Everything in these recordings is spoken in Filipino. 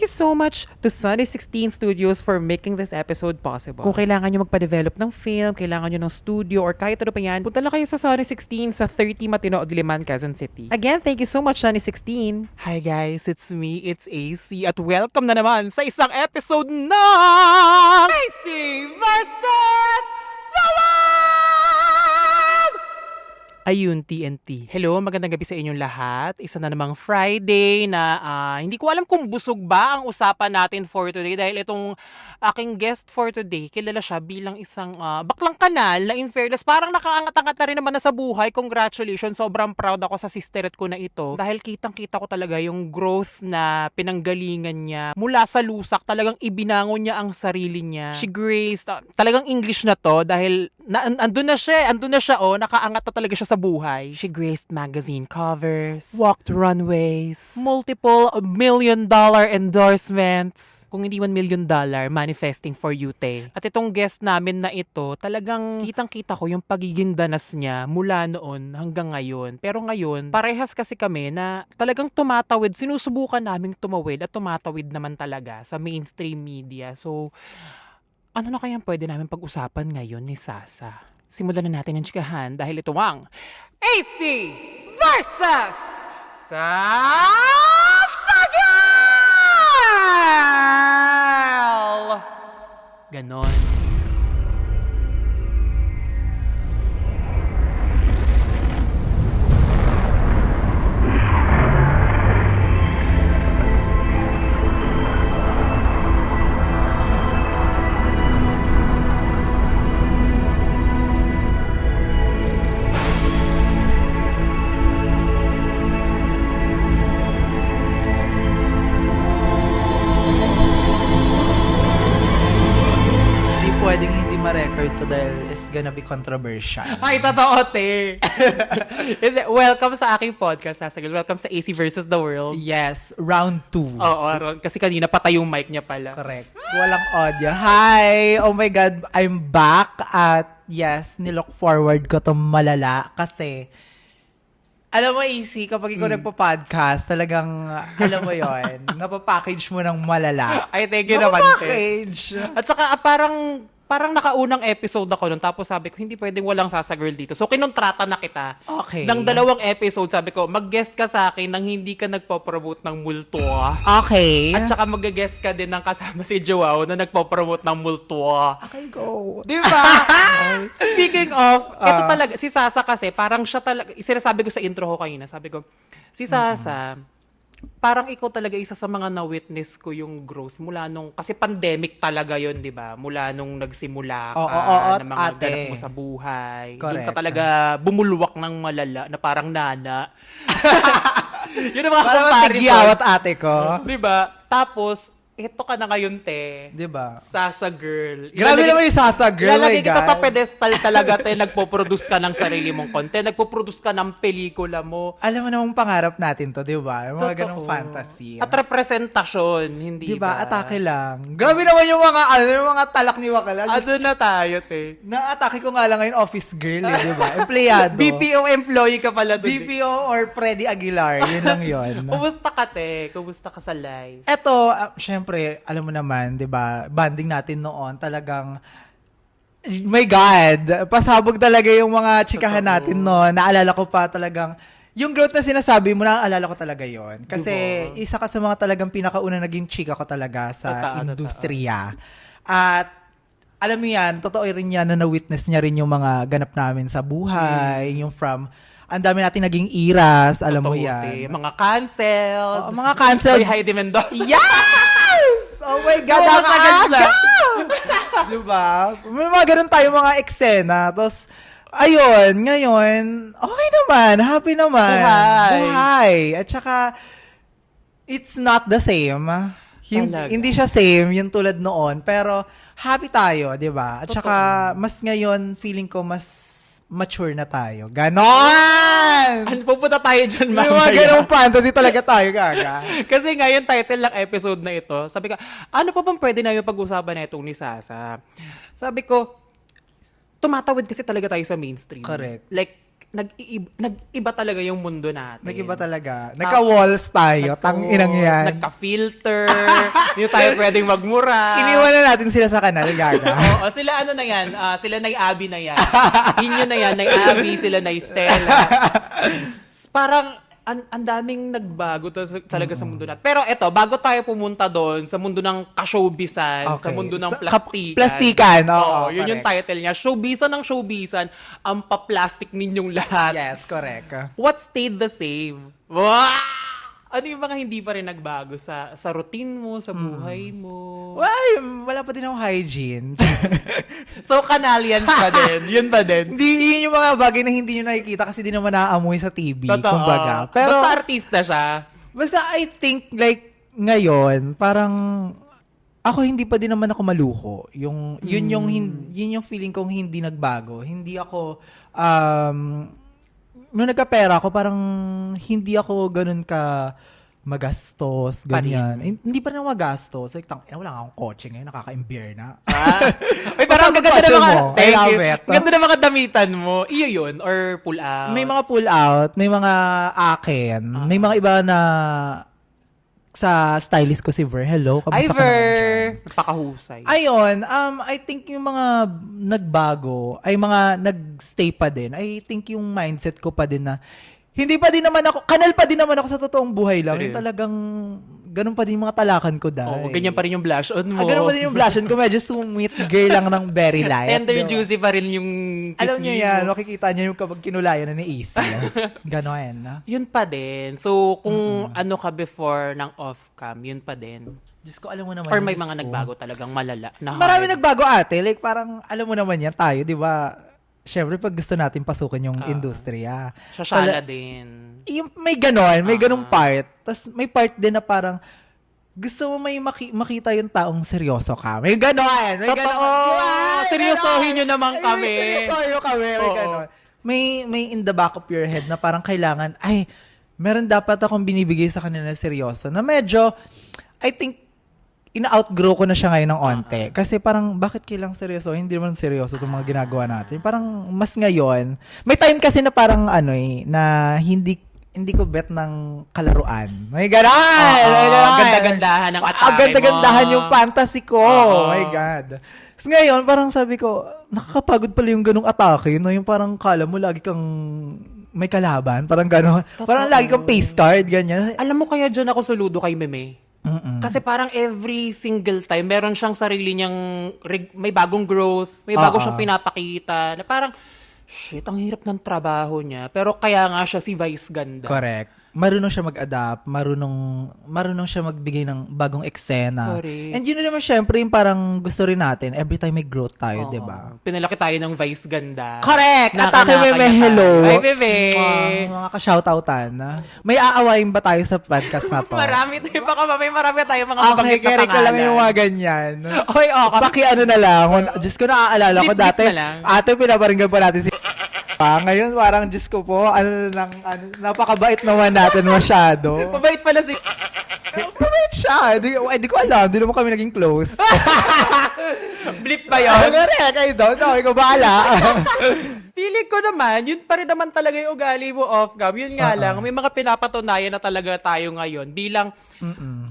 you so much to Sunny 16 Studios for making this episode possible. Kung kailangan nyo magpa-develop ng film, kailangan nyo ng studio, or kahit ano pa yan, punta lang kayo sa Sunny 16 sa 30 Matino, Diliman, Quezon City. Again, thank you so much, Sunny 16. Hi guys, it's me, it's AC, at welcome na naman sa isang episode ng AC versus the World! Ayun, TNT. Hello, magandang gabi sa inyong lahat. Isa na namang Friday na hindi ko alam kung busog ba ang usapan natin for today dahil itong aking guest for today, kilala siya bilang isang baklang kanal na in fairness, parang nakaangat-angat na rin naman na sa buhay. Congratulations, sobrang proud ako sa sisteret ko na ito dahil kitang-kita ko talaga yung growth na pinanggalingan niya mula sa lusak, talagang ibinangon niya ang sarili niya. She graced, talagang English na to dahil andun na siya, nakaangat na talaga siya sa buhay. She graced magazine covers, walked runways, multiple $1 million endorsements. Kung hindi $1 million, manifesting for you, te. At itong guest namin na ito, talagang kitang-kita ko yung pagiging danas niya mula noon hanggang ngayon. Pero ngayon, parehas kasi kami na talagang tumatawid, sinusubukan naming tumawid at tumatawid naman talaga sa mainstream media. So, ano na kayang pwede namin pag-usapan ngayon ni Sasa? Simulan na natin ang chikahan dahil ito ang AC versus Sasagal! Ganon. Pwedeng hindi ma-record to dahil it's gonna be controversial. Ay, totoo, te. Welcome sa aking podcast, Sasagal. Welcome sa AC versus the World. Yes, round 2. Oo, kasi kanina patay yung mic niya pala. Correct. Walang audio. Hi! Oh my God, I'm back. At yes, nilook forward ko to malala kasi alam mo, AC, kapag ikaw nagpa-podcast, talagang, alam mo yon, napapackage mo ng malala. Ay, thank you naman, te. Napapackage. At saka parang nakaunang episode ako nun, tapos sabi ko, hindi pwedeng walang Sasagirl dito. So, kinontrata na kita. Okay. Nang 2 episode, sabi ko, mag-guest ka sa akin nang hindi ka nagpo-promote ng multo. Okay. At saka mag-guest ka din ng kasama si Joao na nagpo-promote ng multo. Okay, go. Di ba? Speaking of, ito talaga, si Sasa kasi, parang siya talaga, sinasabi ko sa intro ko kanina, sabi ko, si Sasa, parang ikaw talaga isa sa mga na-witness ko yung growth mula nung, kasi pandemic talaga yon, di ba? Mula nung nagsimula ka ng mga ganap mo sa buhay. Doon ka talaga bumulwak ng malala na parang nana. Yun ang mga Parang comparison. tigyawat ate ko. Di ba? Tapos, ito ka na ngayon, te. Di ba? Sasagirl. Grabe naman yung Sasagirl, Ilalagay my kita God. sa pedestal talaga, te. Nagpo-produce ka ng sarili mong content. Nagpo-produce ka ng pelikula mo. Alam mo namang pangarap natin to, di ba? Yung mga Totoo. ganong fantasy. At representasyon, hindi Di ba? ba? Atake lang. Grabe naman yung mga talak ni Wakala. Ano na tayo, te? Na-atake ko nga lang ngayon office girl, di ba? Empleyado. BPO employee ka pala doon. BPO or Freddy Aguilar. Yun lang yun. Kumusta ka, te? Kumusta ka sa life? Eto, syempre, alam mo naman, di ba? Banding natin noon, talagang my God, pasabog talaga yung mga chikahan Totoo. natin noon. Naalala ko pa talagang, yung growth na sinasabi mo, naalala ko talaga yon. Kasi Diba? isa ka sa mga talagang pinakauna naging chika ko talaga sa Totoo, industriya. At alam mo yan, totoo rin yan na na-witness niya rin yung mga ganap namin sa buhay, yung from, ang dami natin naging iras, alam mo Totoo, yan. te. Mga canceled. Oo, mga canceled. Uy, Heidi Mendoza. Yes! Oh my God, Oo, ang masagad siya. aga! Diba? May mga ganun tayo mga eksena. Tapos, ayun, ngayon, okay naman, happy naman. Buhay. At saka, it's not the same. Talaga. Hindi siya same yung tulad noon, pero happy tayo, di ba? At Totoo. saka, mas ngayon, feeling ko mas mature na tayo. Ganon! Pupunta tayo dyan, May mga mamaya. ganong fantasy talaga tayo, gaga. Kasi ngayon, title ng episode na ito, sabi ka, ano pa bang pwede namin pag-usapan na itong ni Sasa? Sabi ko, tumatawid kasi talaga tayo sa mainstream. Correct. Like, nag-iba talaga yung mundo natin. Nag-iba talaga. Nagka-walls tayo. Tang-inang yan. Nagka-filter. Hindi tayo pwedeng magmura. Iniwan na natin sila sa kanal, gaga. Oo, sila ano na yan, sila Nay Abby na yan. Inyo na yan, Nay Abby, sila Nay Stella. Parang, ang daming nagbago talaga sa mundo natin. Pero eto, bago tayo pumunta doon sa mundo ng ka-showbizan, sa mundo ng plastikan. Plastikan, oo. Yun yung title niya. Showbizan ng showbizan, ang pa-plastic ninyong lahat. Yes, correct. What stayed the same? Wow! Ano yung mga hindi pa rin nagbago sa routine mo, sa buhay mo? Why? Wala pa din akong hygiene. So, kanalian pa din. Yun pa din. Hindi, yun yung mga bagay na hindi nyo nakikita kasi di naman naaamoy sa TV. Totoo. Kumbaga. Pero, basta artista siya. basta I think like ngayon, parang ako hindi pa din naman ako maluho. Yun yung feeling kong hindi nagbago. Hindi ako nung nagkapera ako, parang hindi ako ganun ka magastos, ganyan. Hindi pa rin ako magastos. Like, wala nga akong kotse ngayon, nakaka-imbier na. Uy, parang Basta gaganda kotse na mga, mo, I love it. Ganda na mga damitan mo. Iyo yun, or pull out. May mga pull out, may mga akin, may mga iba na sa stylist ko si Ver. Hello, kamusta ka naman dyan? Napakahusay. Ayun, I think yung mga nagbago, ay mga nagstay pa din. I think yung mindset ko pa din na, hindi pa din naman ako, kanal pa din naman ako sa totoong buhay lang. Yung talagang, ganun pa din yung mga talakan ko dahil. Oo, ganyan pa rin yung blush on mo. Ganun pa din yung blush on ko. Medyo sweet girl lang ng very light. Tender diba? juicy pa rin yung kiss Alam niyo yan, makikita niyo yung kapag kinulayan na ni AC. Ganon. Yun pa din. So, kung ano ka before ng off-cam, yun pa din. Diyos ko, alam mo naman. Or may Diyos mga ko. nagbago talagang malala. Na Marami hard. nagbago ate. Like parang, alam mo naman yan, tayo, di ba? Syempre, pag gusto natin pasukin yung industriya. Sasyala din. Yung, may ganon, may ganong part. Tapos may part din na parang, gusto mo may makita yung taong seryoso ka. May ganon. May Totoo. ganon. Seryosohin nyo naman kami. Seryosohin nyo kami. May Oo. ganon. May in the back of your head na parang kailangan, ay, meron dapat akong binibigay sa kanila na seryoso. Na medyo, I think, ina-outgrow ko na siya ngayon ng onte. Kasi parang, bakit kailang seryoso? Hindi naman seryoso itong mga ginagawa natin. Parang, mas ngayon, may time kasi na parang, na hindi ko bet ng kalaruan. May ganon! May ganon! Ganda-gandahan ng atake mo. Ganda-gandahan yung fantasy ko. Oo. Oh my God. So ngayon, parang sabi ko, nakakapagod pala yung ganong atake. No? Yung parang kala mo lagi kang may kalaban. Parang gano'n. Parang lagi kang face card, ganyan. Alam mo kaya dyan ako saludo kay Meme? Kasi parang every single time, meron siyang sarili niyang, may bagong growth, may bago siyang pinapakita, na parang, shit, ang hirap ng trabaho niya. Pero kaya nga siya si Vice Ganda. Correct. Marunong siya mag-adapt, marunong siya magbigay ng bagong eksena. Correct. And yun na naman syempre yung parang gusto rin natin, every time may growth tayo, di ba? Pinalaki tayo ng Vice Ganda. Correct! At Naka-naka Ate Meme, niya hello! tayo. Ay, Bebe! Mga ka-shoutoutan. May aawain ba tayo sa podcast na to? Marami tayo. Baka may marami tayo mga Okay, mabanggit na kaya ko lang pangalan. yung mga ganyan. Oy, okay. Paki ano na lang. Diyos ko, naaalala ko Blip-blip dati. na lang. Ate, pinaparinggan pa natin si ngayon, parang Diyos ko po, napakabait naman natin masyado. Mabait pala si... Mabait siya. Di ko alam. Di naman kami naging close. Blip ba yun? Correct. I don't know. Ikaw bahala. Feeling ko naman, yun pa rin naman talaga yung ugali mo off-cam. Yun nga lang, may mga pinapatunayan na talaga tayo ngayon. Bilang,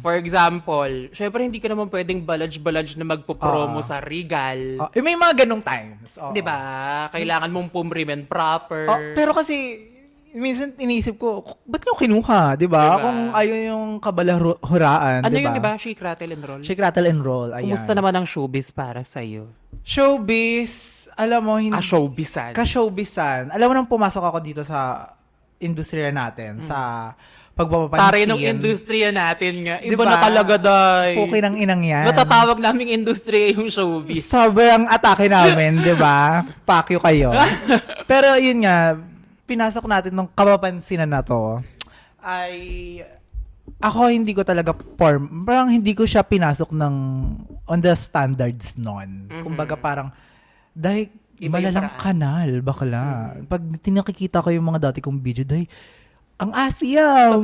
for example, syempre hindi ka naman pwedeng balaj-balaj na magpo-promo sa Regal. May mga ganong times. Di ba? Kailangan mong pumrim and proper. Pero kasi, minsan iniisip ko, ba't nyo kinuha? Di ba? Diba? Kung ayaw yung kabalahuraan. Ano di ba? yun, di ba? Shake, rattle, and roll. Shake, rattle, and roll. Ayan. Kumusta naman ang showbiz para sa'yo? Showbiz, alam mo, hindi... Showbizan. Ka-showbizan. Alam mo nang pumasok ako dito sa industriya natin, sa pagpapapansin. Taray ng industriya natin nga. Iba Diba? na talaga, day. Puki ng inang yan. Natatawag naming industriya yung showbiz. Sobrang atake namin, di ba? Pakyo kayo. Pero yun nga, pinasok natin nung kapapansinan na to, ay ako hindi ko talaga parang hindi ko siya pinasok ng on the standards noon. Kumbaga parang dahil Iba yung malalang paraan. kanal, bakla. Pag tinakikita ko yung mga dati kong video, dahil ang asyam.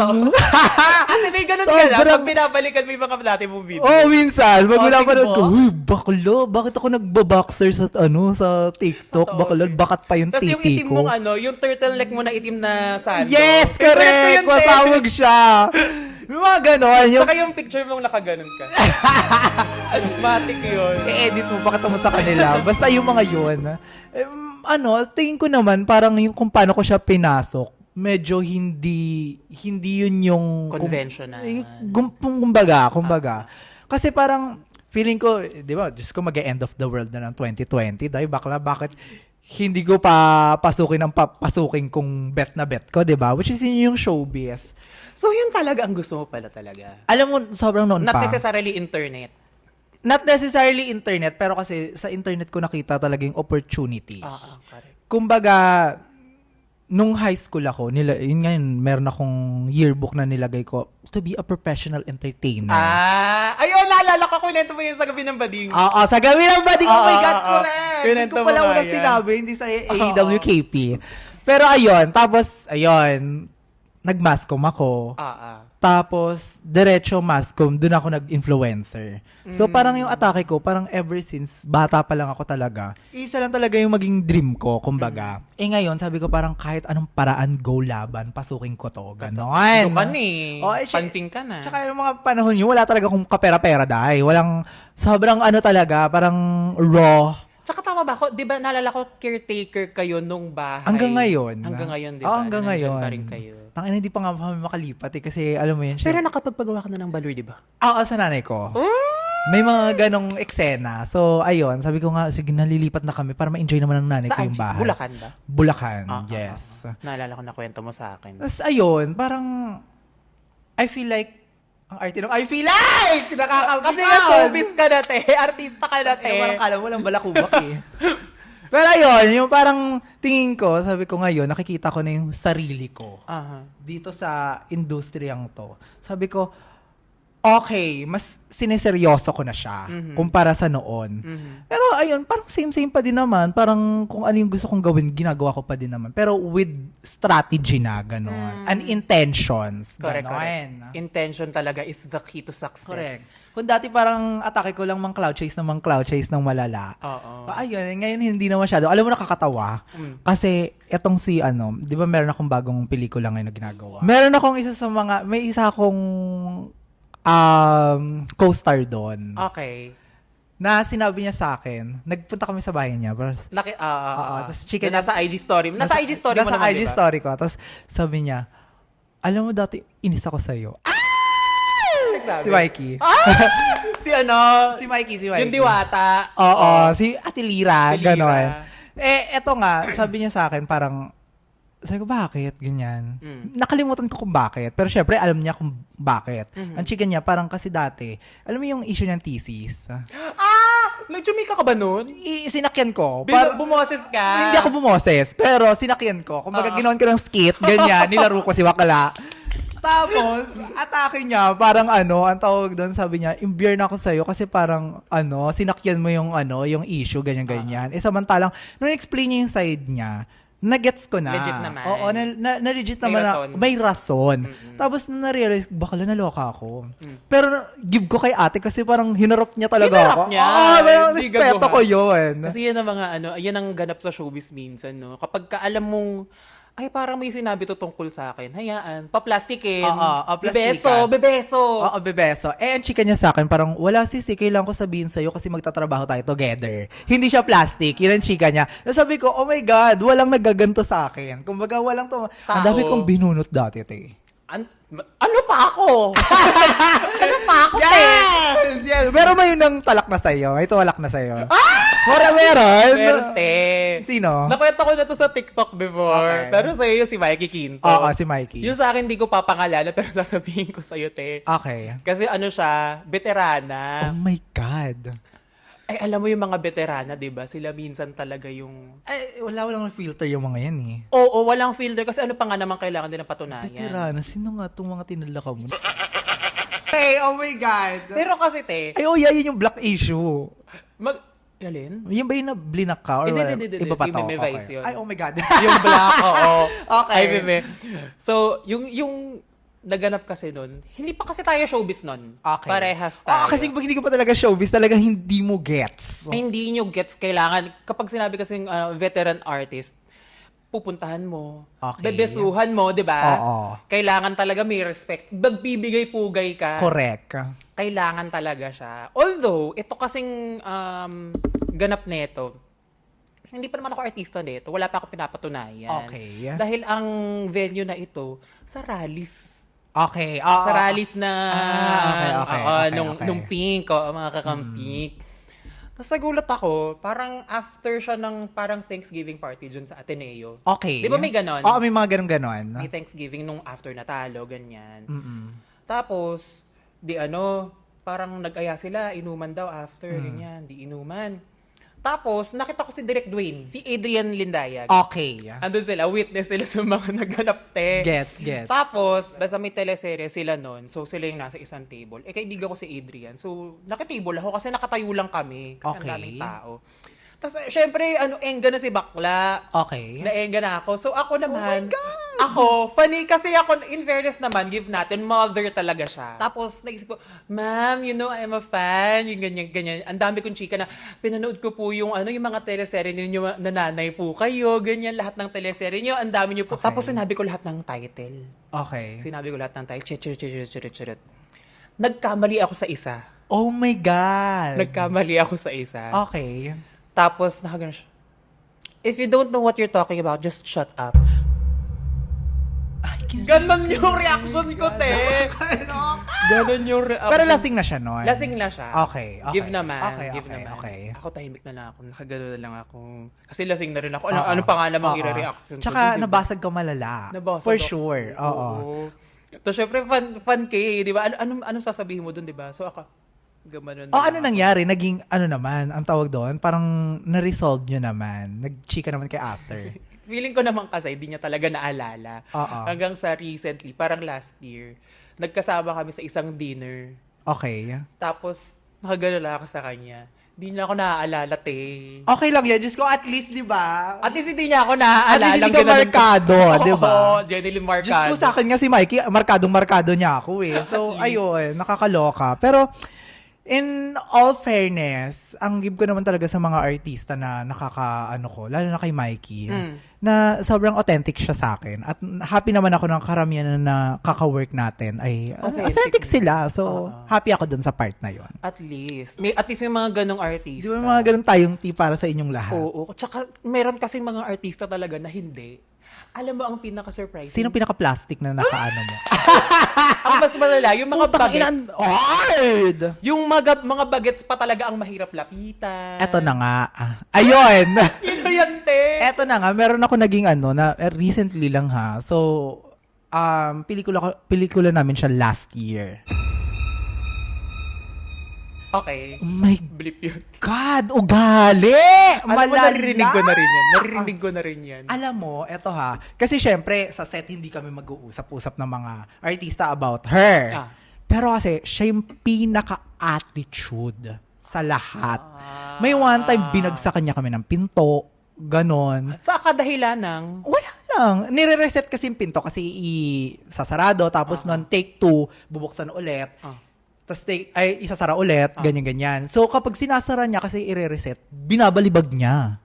Kasi may ganun ka na, Sobrang- pag binabalikan mo yung mga dati mong video. Oh, minsan, pag Oh, pinapanood ko, tingbo. uy, baklo, bakit ako nagbaboxer sa, sa TikTok? Totoo. Baklo, bakat pa yung Tapos yung titi itim ko. mong yung turtleneck mo na itim na sando. Yes, Favorite ko correct! yun, te. Masawag siya. Yung mga ganon. Yung, Saka yung picture mong nakaganon ka. Matic yun. i-edit mo, pakita mo sa kanila. Basta yung mga yun. Tingin ko naman, parang yung kung paano ko siya pinasok, medyo hindi yun yung Conventional. kumbaga. Kasi parang feeling ko, 'di ba, Diyos ko mag-end of the world na ng 2020, dahil bakit hindi ko pa pasukin ang papasukin kung bet na bet ko, 'di ba? Which is yun yung showbiz. So yun talaga ang gusto mo pala talaga. Alam mo, sobrang noon Not pa. necessarily internet. Not necessarily internet, pero kasi sa internet ko nakita talaga yung opportunities. Correct. Kumbaga, nung high school ako, yun ngayon, meron akong yearbook na nilagay ko to be a professional entertainer. Ayun, naalala ko, kwento mo yun sa gabi ng bading. Oo, sa gabi ng bading, oh my God, Oo. correct! Hindi Kwento ko pala mo nga unang yan. sinabi, hindi sa AEWKP. Pero ayun, tapos, nag-mascom ako. Tapos, diretso mascom, dun ako nag-influencer. So, parang yung atake ko, parang ever since, bata pa lang ako talaga, isa lang talaga yung maging dream ko, kumbaga. Ngayon, sabi ko parang kahit anong paraan, go laban, pasukin ko to. Ganon. Dukan eh. Oh, Pansing ka na. Tsaka yung mga panahon yun, wala talaga akong kapera-pera dahil. Walang, sobrang talaga, parang raw. Tsaka tama ba ako? Di ba naalala ko, caretaker kayo nung bahay? Hanggang ngayon. Hanggang ngayon, di ba? Oo, hanggang Nandyan ngayon. pa rin kayo. Tangina, hindi pa nga kami makalipat kasi alam mo yun. Pero nakapagpagawa ka na ng baloy, di ba? Sa nanay ko. May mga ganong eksena. So, ayun, sabi ko nga, sige, nalilipat na kami para ma-enjoy naman ng nanay ko yung bahay. Bulacan ba? Bulacan, yes. Naalala ko na kwento mo sa akin. Tapos, ayun, parang, I feel like, ang arte nung, I feel like! Nakakabigyan! Kasi nga showbiz ka na, te. Artista ka na, te. Walang alam, walang balakubak eh. Pero ayun, yung parang tingin ko, sabi ko ngayon, nakikita ko na yung sarili ko dito sa industriyang to. Sabi ko, okay, mas sineseryoso ko na siya kumpara sa noon. Pero ayun, parang same pa din naman. Parang kung ano yung gusto kong gawin, ginagawa ko pa din naman. Pero with strategy na, gano'n. And intentions. Correct. Gano'n. Intention talaga is the key to success. Correct. Kung dati parang atake ko lang mang cloud chase ng malala. Oo. Ayun, ngayon hindi na masyado. Alam mo, nakakatawa. Kasi etong si di ba meron akong bagong pelikula ngayon na ginagawa. Meron akong may isa akong co-star doon. Okay. Na sinabi niya sa akin, nagpunta kami sa bahay niya. Tapos chika niya- nasa IG story. Nasa IG story mo nasa naman, IG diba? story ko. Tapos sabi niya, alam mo dati, inis ako sa'yo. Nagsabi. Si Mikey. Si Si Mikey. yung diwata. Oo, si Ate Lira, Si Lira. gano'n. Eto nga, sabi niya sa akin, parang, sabi ko, bakit? Ganyan. Nakalimutan ko kung bakit. Pero syempre, alam niya kung bakit. Ang chika niya, parang kasi dati, alam mo yung issue ng thesis? Nagchumika ka ba nun? Sinakyan ko. Bumoses ka? Hindi ako bumoses, pero sinakyan ko. Kumbaga, ginawan ko ng skit, ganyan, nilaro ko si Wakala. Tapos, atake niya, parang ang tawag doon, sabi niya, imbyer na ako sa'yo kasi parang, sinakyan mo yung, yung issue, ganyan-ganyan. Samantalang, nung explain niya yung side niya, na-gets ko na. Legit naman. Oo, na-legit May naman rason. na, may rason. Tapos, na-realize, baka naloka ako. Pero, give ko kay ate kasi parang hinarap niya talaga Hinarap ako. niya? Hindi Respeto gaguhan. ko yun. Kasi yan ang mga yan ang ganap sa showbiz minsan, no? Kapag ka alam mong, ay parang may sinabi to tungkol sa akin, hayaan, paplastikin. plastikan. Bebeso. Oo, bebeso. Ang chika niya sa akin, parang, wala sisi, kailangan ko sabihin sa'yo kasi magtatrabaho tayo together. Hindi siya plastic. Yun ang chika niya. Sabi ko, oh my God, walang nagaganto sa akin. Kumbaga, walang to. Ang dami kong binunot dati, te. Ano pa ako? Ano pa ako, te? Yes! Pero may nang talak na sa'yo. May tuwalak na sa'yo. Meron? Meron, te. Sino? Nakwento ko na to sa TikTok before. Okay. Pero sa'yo yung si Mikey Quintos. Oo, si Mikey. Yung sa akin, di ko papangalanan, pero sasabihin ko sa'yo, te. Okay. Kasi siya, veterana. Oh my God. Ay, alam mo yung mga veterana, di ba? Sila minsan talaga yung... Walang filter yung mga yan eh. Oo, walang filter. Kasi ano pa nga naman kailangan din ng patunayan. Veterana, sino nga itong mga tinalaka mo? Hey, oh my God. Pero kasi, te, Ay, oh yeah, yun yung black issue. Alin? Yung ba yung blinak ka? Or Hindi. iba pa Si to? Meme Vice yun. Ay, oh my God. Yung black, oo. Okay. Ay, Meme. So, yung naganap kasi nun, hindi pa kasi tayo showbiz nun. Okay. Parehas tayo. Kasi pag hindi ka pa talaga showbiz, talagang hindi mo gets. Ay, hindi nyo gets kailangan. Kapag sinabi kasing veteran artist, pupuntahan mo, Okay. bebesuhan mo, di ba? Oo. Kailangan talaga may respect. Magbibigay-pugay ka. Correct. Kailangan talaga siya. Although, ito kasing ganap nito, hindi pa naman ako artista nito. Wala pa ako pinapatunayan. Okay. Dahil ang venue na ito, sa rallies. Okay. Sa rallies na Okay. nung pink, mga kakampink. Tapos nagulat ako, parang after siya ng parang Thanksgiving party dyan sa Ateneo. Okay. Di ba may ganon? Oo, may mga ganon-ganon. May Thanksgiving nung after natalo, ganyan. Mm-mm. Tapos, parang nag-aya sila, inuman daw after, ganyan, di inuman. Tapos, nakita ko si Direk Dwayne, si Adrian Lindayag. Okay. Andun sila, witness sila sa mga naghanap te. Gets. Tapos, basta may teleserye sila nun, so sila yung nasa isang table. Kaibigan ko si Adrian. So, nakatable ako kasi nakatayo lang kami. Kasi ang Okay. daming tao. Tapos, syempre, enga na si Bakla. Okay. Naenga na ako. So, ako naman, God! ako, funny, kasi ako, in fairness naman, give natin, mother talaga siya. Tapos, naisip ko, ma'am, I'm a fan, yung ganyan. Ang dami kong chika na, pinanood ko po yung mga teleserye ninyo, nanay po kayo, ganyan, lahat ng teleserye nyo, ang dami nyo po. Okay. Tapos, sinabi ko lahat ng title. Okay. Sinabi ko lahat ng title. Chirut. Nagkamali ako sa isa. Oh my God. Nagkamali ako sa isa. Okay. Tapos, nakagano siya. If you don't know what you're talking about, just shut up. Ganon yung reaction ko, te. Ganon yung reaction. Pero lasing na siya noon. Lasing na siya. Okay. Give naman. Okay. Ako tahimik na lang ako. Nakagano na lang ako. Kasi lasing na rin ako. Ano pa nga namang Oo. i-reaction ko? Tsaka Diba? nabasag ka malala. Nabasag For ako. sure. Oo. Tapos syempre, fun kay, di ba? Anong sasabihin mo dun, di ba? So ako, gamanon na O ano lang. nangyari? Naging ano naman, ang tawag doon, parang na-resolve nyo naman. Nag-chika naman kay after. Feeling ko naman kasi, hindi niya talaga naalala. Oo. Hanggang sa recently, parang last year, nagkasama kami sa isang dinner. Okay. Tapos, nakagano ako sa kanya. Hindi niya ako naaalala, te. Okay lang yan. Diyos ko, at least, di ba? At least hindi niya ako naaalala. At least hindi ka markado, di ba? Oo, Jenny Marcado. Diyos ko, sa akin nga si Mikey, markadong-markado niya ako eh. So, ayun, nakakaloka. Pero, in all fairness, ang give ko naman talaga sa mga artista na lalo na kay Mikey, na sobrang authentic siya sa akin. At happy naman ako ng karamihan na kaka-work natin ay authentic sila. So, happy ako dun sa part na yon. At least may mga ganong artista. Di ba mga ganun tayong tea para sa inyong lahat? Oo. Tsaka, meron kasing mga artista talaga na hindi. Alam mo, ang pinaka-surprising. Sino pinaka-plastic na nakaano mo? Ang mas malala, yung mga bagets. Hard! Yung mga bagets pa talaga ang mahirap lapitan. Eto na nga. Ayun! Sino yan, te? Eto na nga, meron ako naging recently lang ha. So, pelikula namin siya last year. Okay. Oh my Blip yun. God, ugali! Alam mo, Malala! naririnig ko na rin yan. Alam mo, eto ha. Kasi syempre, sa set hindi kami mag-uusap-usap ng mga artista about her. Pero kasi, siya yung pinaka-attitude sa lahat. May one time, binagsakan niya kami ng pinto. Ganon. Sa kadahilan ng... Wala lang. Nire-reset kasi yung pinto kasi isasarado. Tapos nun, take 2, bubuksan ulit. Tapos isasara ulit. Ganyan-ganyan. So, kapag sinasara niya kasi i-reset, binabalibag niya.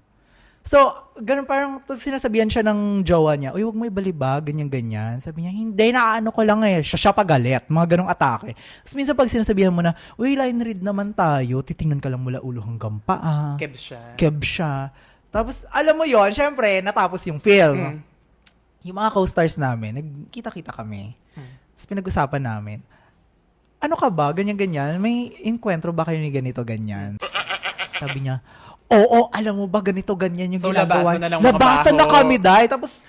So, ganun parang sinasabihan siya ng jowa niya, uy, wag mo ibalibag, ganyan-ganyan. Sabi niya, hindi, naano ko lang eh. Siya pagalit. Mga ganong atake. Tapos minsan pag sinasabihan mo na, uy, line read naman tayo, titingnan ka lang mula ulo hanggang paa. Keb siya. Tapos, alam mo yon, syempre, natapos yung film. Yung mga co-stars namin, nagkita-kita kami. Tapos pinag-usapan namin, ano ka ba, ganyan-ganyan? May enkwentro ba kayo ni ganito, ganyan? Sabi niya, oo, alam mo ba, ganito, ganyan yung So, ginagawa. labasan na ng mga Labasan na baho. kami, dahil. Tapos,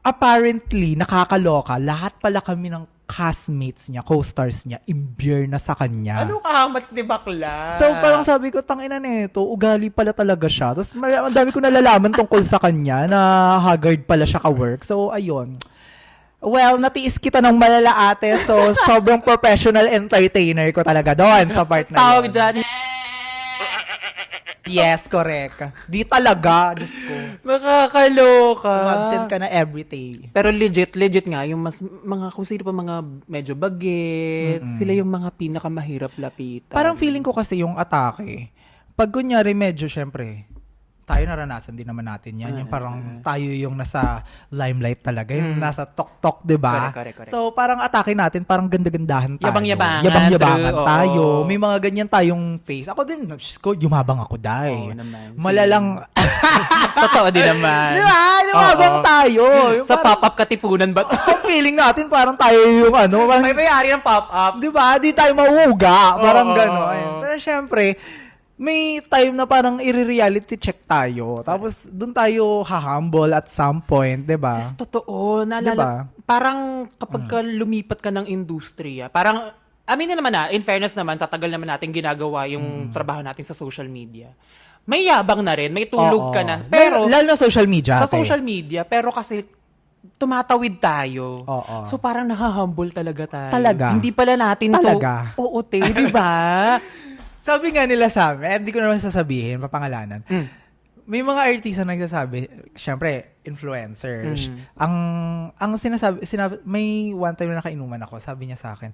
apparently, nakakaloka, lahat pala kami ng castmates niya, co-stars niya, imbyer na sa kanya. Ano kahamats ni bakla? So, parang sabi ko, tangina nito, ugali pala talaga siya. Tapos, ang dami ko nalalaman tungkol sa kanya na haggard pala siya ka-work. So, ayun. Well, natiis kita ng malala ate, so sobrang professional entertainer ko talaga doon sa part na Tawag yun. dyan. Yes, correct. Di talaga, Diyos ko. Nakakaloka. Umabsent ka na everyday. Pero legit nga, yung mga, kung sino pa mga medyo bagets, sila yung mga pinakamahirap lapitan. Parang feeling ko kasi yung atake, pag kunyari medyo, syempre, tayo naranasan din naman natin yan. Yung parang tayo yung nasa limelight talaga. Yung nasa tok-tok, di ba? Correct. So, parang atake natin, parang ganda-gandahan tayo. Yabang-yabangan. Yabang-yabangan True, tayo. oo. May mga ganyan tayong face. Ako din, Diyos ko, yumabang ako, Oo dahil. naman. Malalang, Totoo din naman. di ba? Yumabang Oo. tayo. Yung Sa parang- pop-up katipunan ba? ang feeling natin parang tayo yung ano, parang, May may-ari ng pop-up. di ba? Di tayo mauuga. Parang Oo, gano'n. oo. Pero syempre, may time na parang i-reality check tayo. Tapos, doon tayo ha-humble at some point, di ba? Sis, totoo. Naalala, Diba? parang kapag ka lumipat ka ng industriya, parang, aminin naman in fairness naman, sa tagal naman natin ginagawa yung trabaho natin sa social media. May yabang na rin, may tulog Oo. ka na. Pero, lalo na social media. sa ate. social media, pero kasi, tumatawid tayo. Oo. So, parang nakahumble talaga tayo. Talaga. Hindi pala natin Talaga. to. Oo, te, di ba? Sabi nga nila sa amin, hindi ko naman sasabihin, papangalanan. Mm. May mga artista nagsasabi, syempre, influencers. Ang sinasabi, may one time na nakainuman ako, sabi niya sa akin,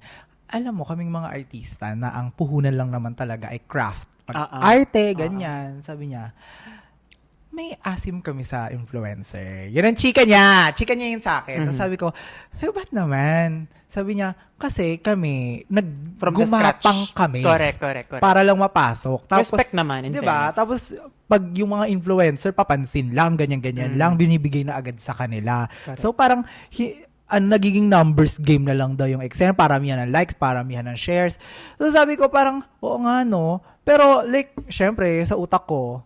alam mo, kaming mga artista na ang puhunan lang naman talaga ay craft. Arte, ganyan. Sabi niya, may asim kami sa influencer. Yun ang chika niya. Chika niya yun sa akin. Tapos sabi ko, ba't naman? Sabi niya, kasi kami, From the scratch. gumapang kami. Correct. Para lang mapasok. Tapos, Respect naman, in diba? fairness. Tapos, pag yung mga influencer, papansin lang, ganyan-ganyan lang, binibigay na agad sa kanila. Correct. So, parang, ang nagiging numbers game na lang daw yung exam. Paramihan ng likes, paramihan ng shares. So, sabi ko, parang, oo nga, no? Pero, like, syempre, sa utak ko,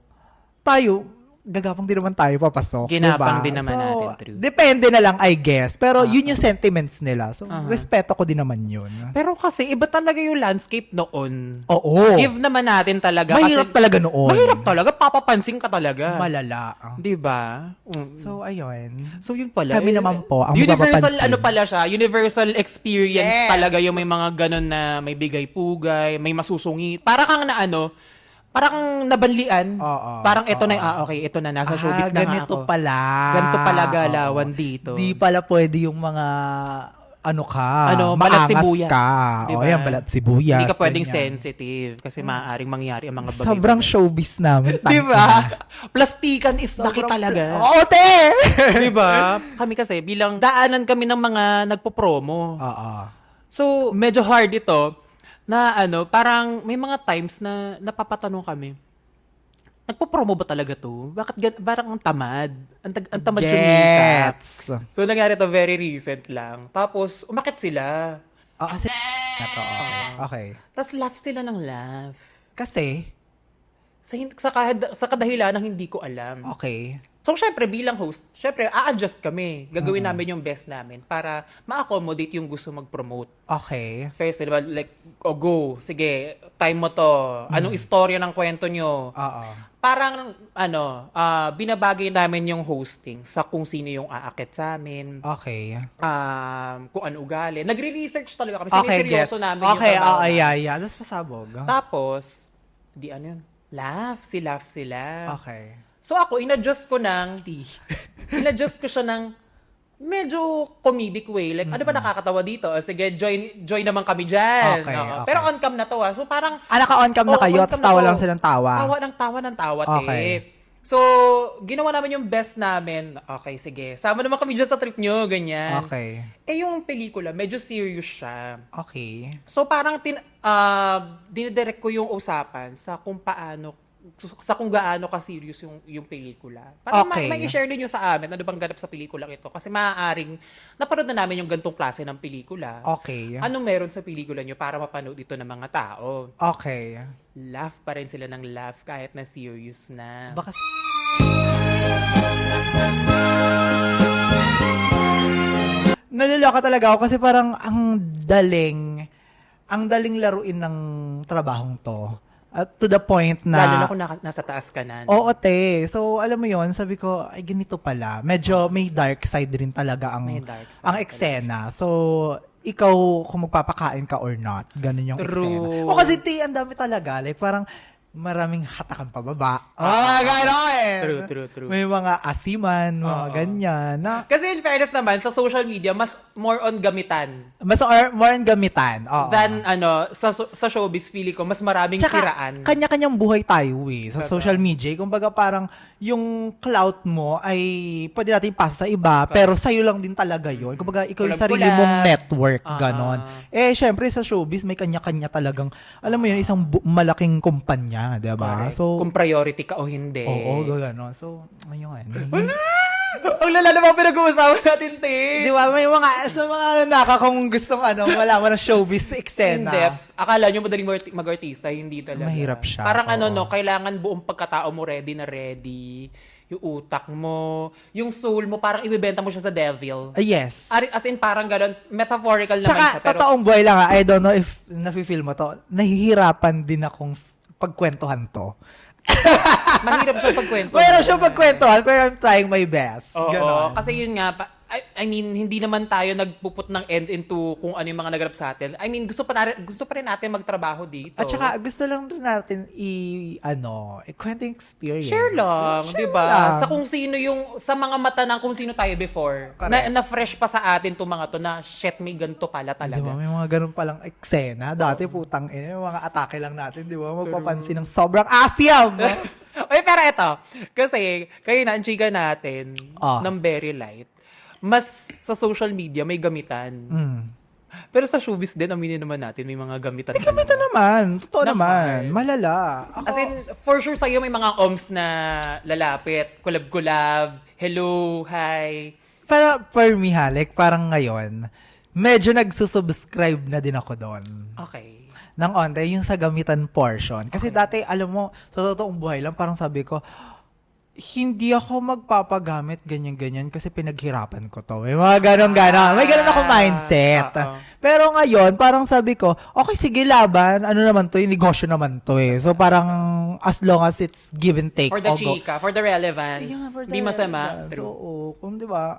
tayo, gagapang din naman tayo papasok. Ginapang diba? din naman So, natin, true. depende na lang, I guess. Pero, yun yung sentiments nila. So, respeto ko din naman yun. Pero kasi, iba talaga yung landscape noon. Oo. Give naman natin talaga. Mahirap kasi, talaga noon. Mahirap talaga. Papapansin ka talaga. Malala. Di ba? So, ayun. So, yun pala. Kami naman po, ang universal, mapapansin. ano pala siya, universal experience Yes. talaga yung may mga ganun na may bigay-pugay, may masusungit. Para kang na ano, para kang nabanlian. Oo. Parang ito na, okay, ito na, nasa showbiz na nga ganito ako. pala. Ganito pala galawan Oo. dito. Di pala pwede yung mga ano ka, balat maangas sibuyas. ka. Diba? O yan, balat sibuyas. Hindi ka pwedeng ganyan. sensitive kasi maaaring mangyari ang mga bagay. Sobrang showbiz namin. Di ba? Plastikan is laki talaga. Oo, te! Di ba? Kami kasi, bilang daanan kami ng mga nagpo-promo. Oo. So, medyo hard ito na parang may mga times na napapatanong kami, nagpo-promo ba talaga to? Bakit parang ang tamad? Ang tamad sumikat. Gets. So, nangyari to very recent lang. Tapos, umakit sila. Kasi na to. Okay. Tapos, laugh sila ng laugh. Kasi, Sa kadahilan ng hindi ko alam. okay. So, syempre, bilang host, syempre, a-adjust kami. Gagawin namin yung best namin para ma-accommodate yung gusto mag-promote. Okay. First, diba, like, go, sige, time mo to. Anong istorya ng kwento nyo? Oo. Parang, binabagay namin yung hosting sa kung sino yung aakit sa amin. Okay. Kung ano ugali. Nagre-research talaga kami. Okay, Siniseryoso get. namin yung Okay, trabaho namin. yeah. Tapos pasabog. Tapos, di ano yun? Laugh sila. Okay. So ako, in-adjust ko siya ng medyo comedic way. Like, ano ba nakakatawa dito? Sige, join naman kami dyan. Okay, Oo. okay. Pero on-cam na to So parang, Naka-on cam na Oo, kayo, on-cam tapos na tawa to. lang silang tawa. tawa ng tawa, Okay. So, ginawa namin yung best namin. Okay, sige. Sama naman kami dyan sa trip nyo, ganyan. Okay. Yung pelikula, medyo serious siya. Okay. So parang dinidirect ko yung usapan sa kung gaano ka-serious yung pelikula. Para Okay. may i-share din nyo sa amin ano bang ganap sa pelikulang ito. Kasi maaaring napanood na namin yung gantong klase ng pelikula. Okay. Anong meron sa pelikula nyo para mapanood ito ng mga tao? Okay. Laugh pa rin sila ng laugh kahit na serious na. Baka naloloka talaga ako kasi parang ang daling laruin ng trabahong to. At to the point na... Lalo na kung nasa taas ka na. Oo, te. So, alam mo yon, sabi ko, ay, ganito pala. Medyo may dark side din talaga May dark side ang eksena. So, ikaw, kung magpapakain ka or not, ganun yung True. eksena. O kasi, te, ang dami talaga. Like, parang, maraming hatakan pababa. Gano'n. True. May mga asiman, mga Oo. ganyan. Na, Kasi in fairness naman, sa social media, mas more on gamitan. mas more on gamitan. Oo. Than, sa showbiz, feeling ko, mas maraming Tsaka, siraan. kanya-kanyang buhay tayo sa Totoo. social media. Kumbaga parang yung clout mo ay pwede natin ipasa sa iba, pero sa'yo lang din talaga yun. Kumbaga ikaw yung sarili Kulab-kulab. mong network, Ah, ganon. Syempre sa showbiz may kanya-kanya talagang, alam mo yun, isang malaking kumpanya, di ba? Correct. So, Kung priority ka o hindi. oo, gano'n. So, ayun. Ang lala naman pinag-uusapan natin, te. Di ba? May mga, sa mga kung gustong malaman ng showbiz eksena. In-depth. Akala nyo madaling mag-artista, hindi talaga. Mahirap siya, Parang oo. kailangan buong pagkatao mo ready na ready. Yung utak mo, yung soul mo, parang ibibenta mo siya sa devil. Yes. As in, parang gano'n, metaphorical naman Tsaka, siya. Pero, totoong buhay lang I don't know if nafe-feel mo to. Nahihirapan din akong pagkwentuhan to. mahirap siya pagkwento. Mayroon siyang pagkwentuhan, pero I'm trying my best. Oo, Ganon. kasi yun nga, I mean, hindi naman tayo nagpuput ng end into kung ano yung mga naganap sa atin. I mean, gusto pa rin natin magtrabaho dito. At saka, gusto lang rin natin ikwento yung experience. Share lang, Share di ba? lang. Sa kung sino sa mga mata ng kung sino tayo before. Correct. Na fresh pa sa atin to mga to na shit, may ganito pala Di ba? talaga. May mga ganun palang eksena. Dati putang ina, yung mga atake lang natin, di ba? Magpapansin ng sobrang asyam. Oy, pero eto, kasi kayo na ang chika natin ng very light. Mas sa social media may gamitan. Pero sa showbiz din, aminin naman natin, may mga gamitan. Ito naman. Totoo Naman. naman. Malala. Ako, As in, for sure sa'yo may mga oms na lalapit, kulab-kulab, hello, hi. para for me ha, like parang ngayon, medyo nagsusubscribe na din ako doon. Okay. Ng onte, yung sa gamitan portion. Kasi dati, alam mo, sa totoong buhay lang, parang sabi ko, hindi ako magpapagamit ganyan-ganyan kasi pinaghirapan ko to. May mga ganon-ganon. May ganon ako mindset. Oo. Pero ngayon, parang sabi ko, okay, sige, laban. Ano naman to? Yung negosyo naman to eh. So parang, as long as it's give and take. For the I'll go. chika, for the relevance. Ayun, for the Di masama. relevance. True. Oo, kung di ba?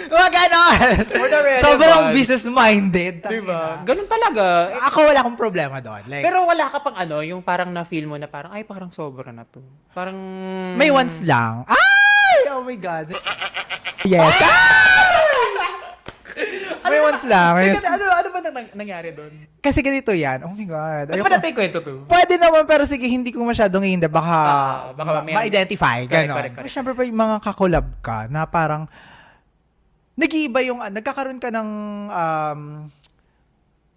Mga ganon. For the relevance. Sobrang business-minded. Di ba? tangina. Ganun talaga. Ako wala akong problema doon. Like, Pero wala ka pang yung parang na-feel mo na parang, ay, parang sobra na to. Parang... may once lang. Ay! Oh my God. Yes. May once lang. May- Ano ba nangyari doon? Kasi ganito yan. Oh my God. Ano ba natin kwento to? Pwede naman, pero sige, hindi ko masyadong hindi. Baka, baka may- ma-identify. Ganon. Correct. Siyempre pa yung mga kakulab ka na parang nag-iiba yung, nagkakaroon ka ng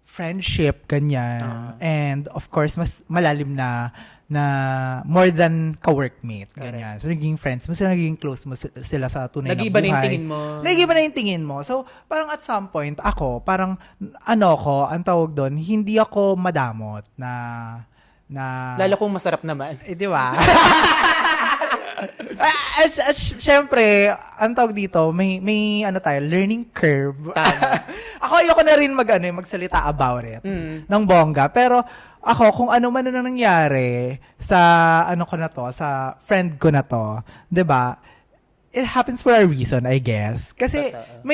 friendship, ganyan. And of course, mas malalim na more than ka-workmate, ganyan. So, naging friends mo sila, naging close mo sila sa tunay na buhay. Nag-iba na yung tingin mo. Nag-iba na yung tingin mo. So, parang at some point, ako, parang, ang tawag doon, hindi ako madamot na Lalo kung masarap naman. di ba? Siyempre, ang tawag dito, may learning curve. Tama. Ako, ayoko na rin magsalita about it. Ng bongga. Pero, ako, kung ano man na nangyari sa, sa friend ko na to, 'di ba? It happens for a reason, I guess. Kasi, Totoo.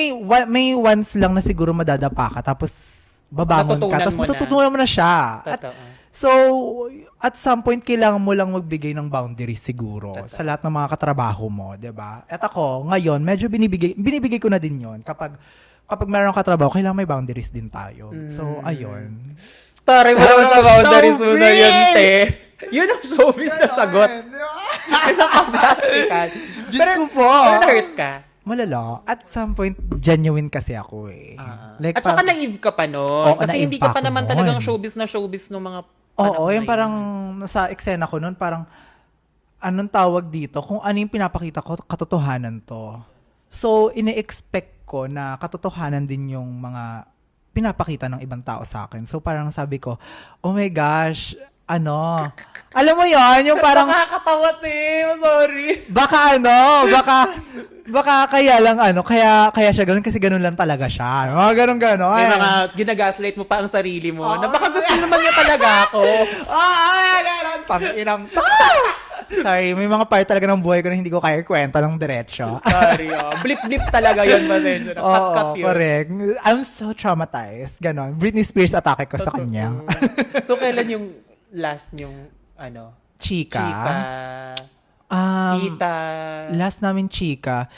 may once lang na siguro madadapa ka, tapos, babangon ka, Matutunan tapos mo na. matututunan mo na siya. At Totoo. so, at some point, kailangan mo lang magbigay ng boundaries siguro sa lahat ng mga katrabaho mo, 'di ba? At ako, ngayon, medyo binibigay ko na din 'yon. Kapag meron kang katrabaho, kailangan may boundaries din tayo. So, ayun. Taray mo naman sa boundaries mo na Showbiz! yun, te. Yun ang showbiz na sagot. Pinaka-plastican. Diyos ko po. Pero na-hurt ka. Malala. At some point, genuine kasi ako eh. At saka naive ka pa nun. Oo, Kasi naive hindi ka pa pa ako naman nun. talagang showbiz na showbiz nung mga Oo, panahon yung na parang nasa eksena ko nun, parang anong tawag dito? Kung ano yung pinapakita ko, katotohanan to. So, ine-expect ko na katotohanan din yung mga pinapakita ng ibang tao sa akin. So, parang sabi ko, oh my gosh, alam mo yon yung parang, Nakakatawa, te. Sorry. baka kaya lang kaya siya ganun kasi ganun lang talaga siya. Mga ganun. May Ay. mga ginagaslight mo pa ang sarili mo. Na baka gusto naman niya talaga ako. Ganun. Tanginang. Sorry, may mga part talaga ng buhay ko na hindi ko kaya kwenta ng diretsyo. Sorry, Blip-blip talaga yun, pasensya na. Cut-cut yun. Correct. I'm so traumatized. Ganon. Britney Spears atake ko sa kanya. So, kailan yung last yung ano, Chika. chika, Um, kita. Last namin chika.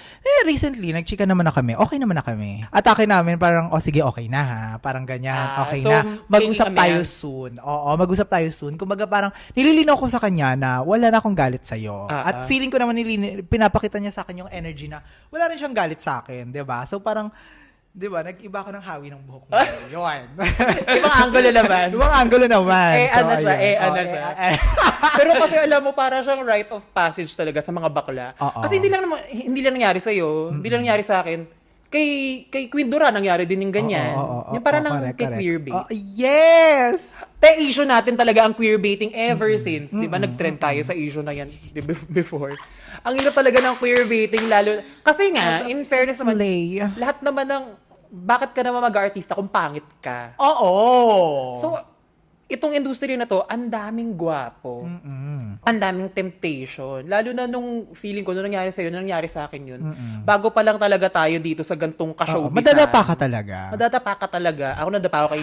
Recently, nagchika naman na kami. Okay naman na kami. Atake namin parang, sige, okay na ha. Parang ganyan, okay so, na. Mag-usap kami tayo yan. soon. Oo, mag-usap tayo soon. Kumbaga parang, nililinaw ko sa kanya na wala na akong galit sa'yo. At feeling ko naman, pinapakita niya sa akin yung energy na wala rin siyang galit sa akin. 'Di ba? So parang, 'di ba, nag-iba ko ng hawi ng buhok mo. Yun. Ibang angulo naman. Ibang angulo naman. Ano siya, ayun. ano siya. Pero kasi alam mo, para siyang rite of passage talaga sa mga bakla. Oo. Kasi hindi lang nangyari sa'yo, hindi lang nangyari sa akin. Kay Queen Dora, nangyari din yung ganyan. Yung parang kay queerbait. Yes! Issue natin talaga ang queerbaiting ever since. Di ba, nag-trend tayo sa issue na yan before. Ang ilo talaga ng queerbaiting, lalo. Kasi nga, in fairness naman, Slay. lahat naman ng, bakit ka naman mag-artista kung pangit ka? Oo! So, itong industry na to, ang daming gwapo. Ang daming temptation. Lalo na nung feeling ko, nung nangyari sa'yo, nung nangyari sa akin yun, bago pa lang talaga tayo dito sa gantong ka-showbiz. Madadapa ka talaga. Madadapa ka talaga. Ako nadapa ako kay...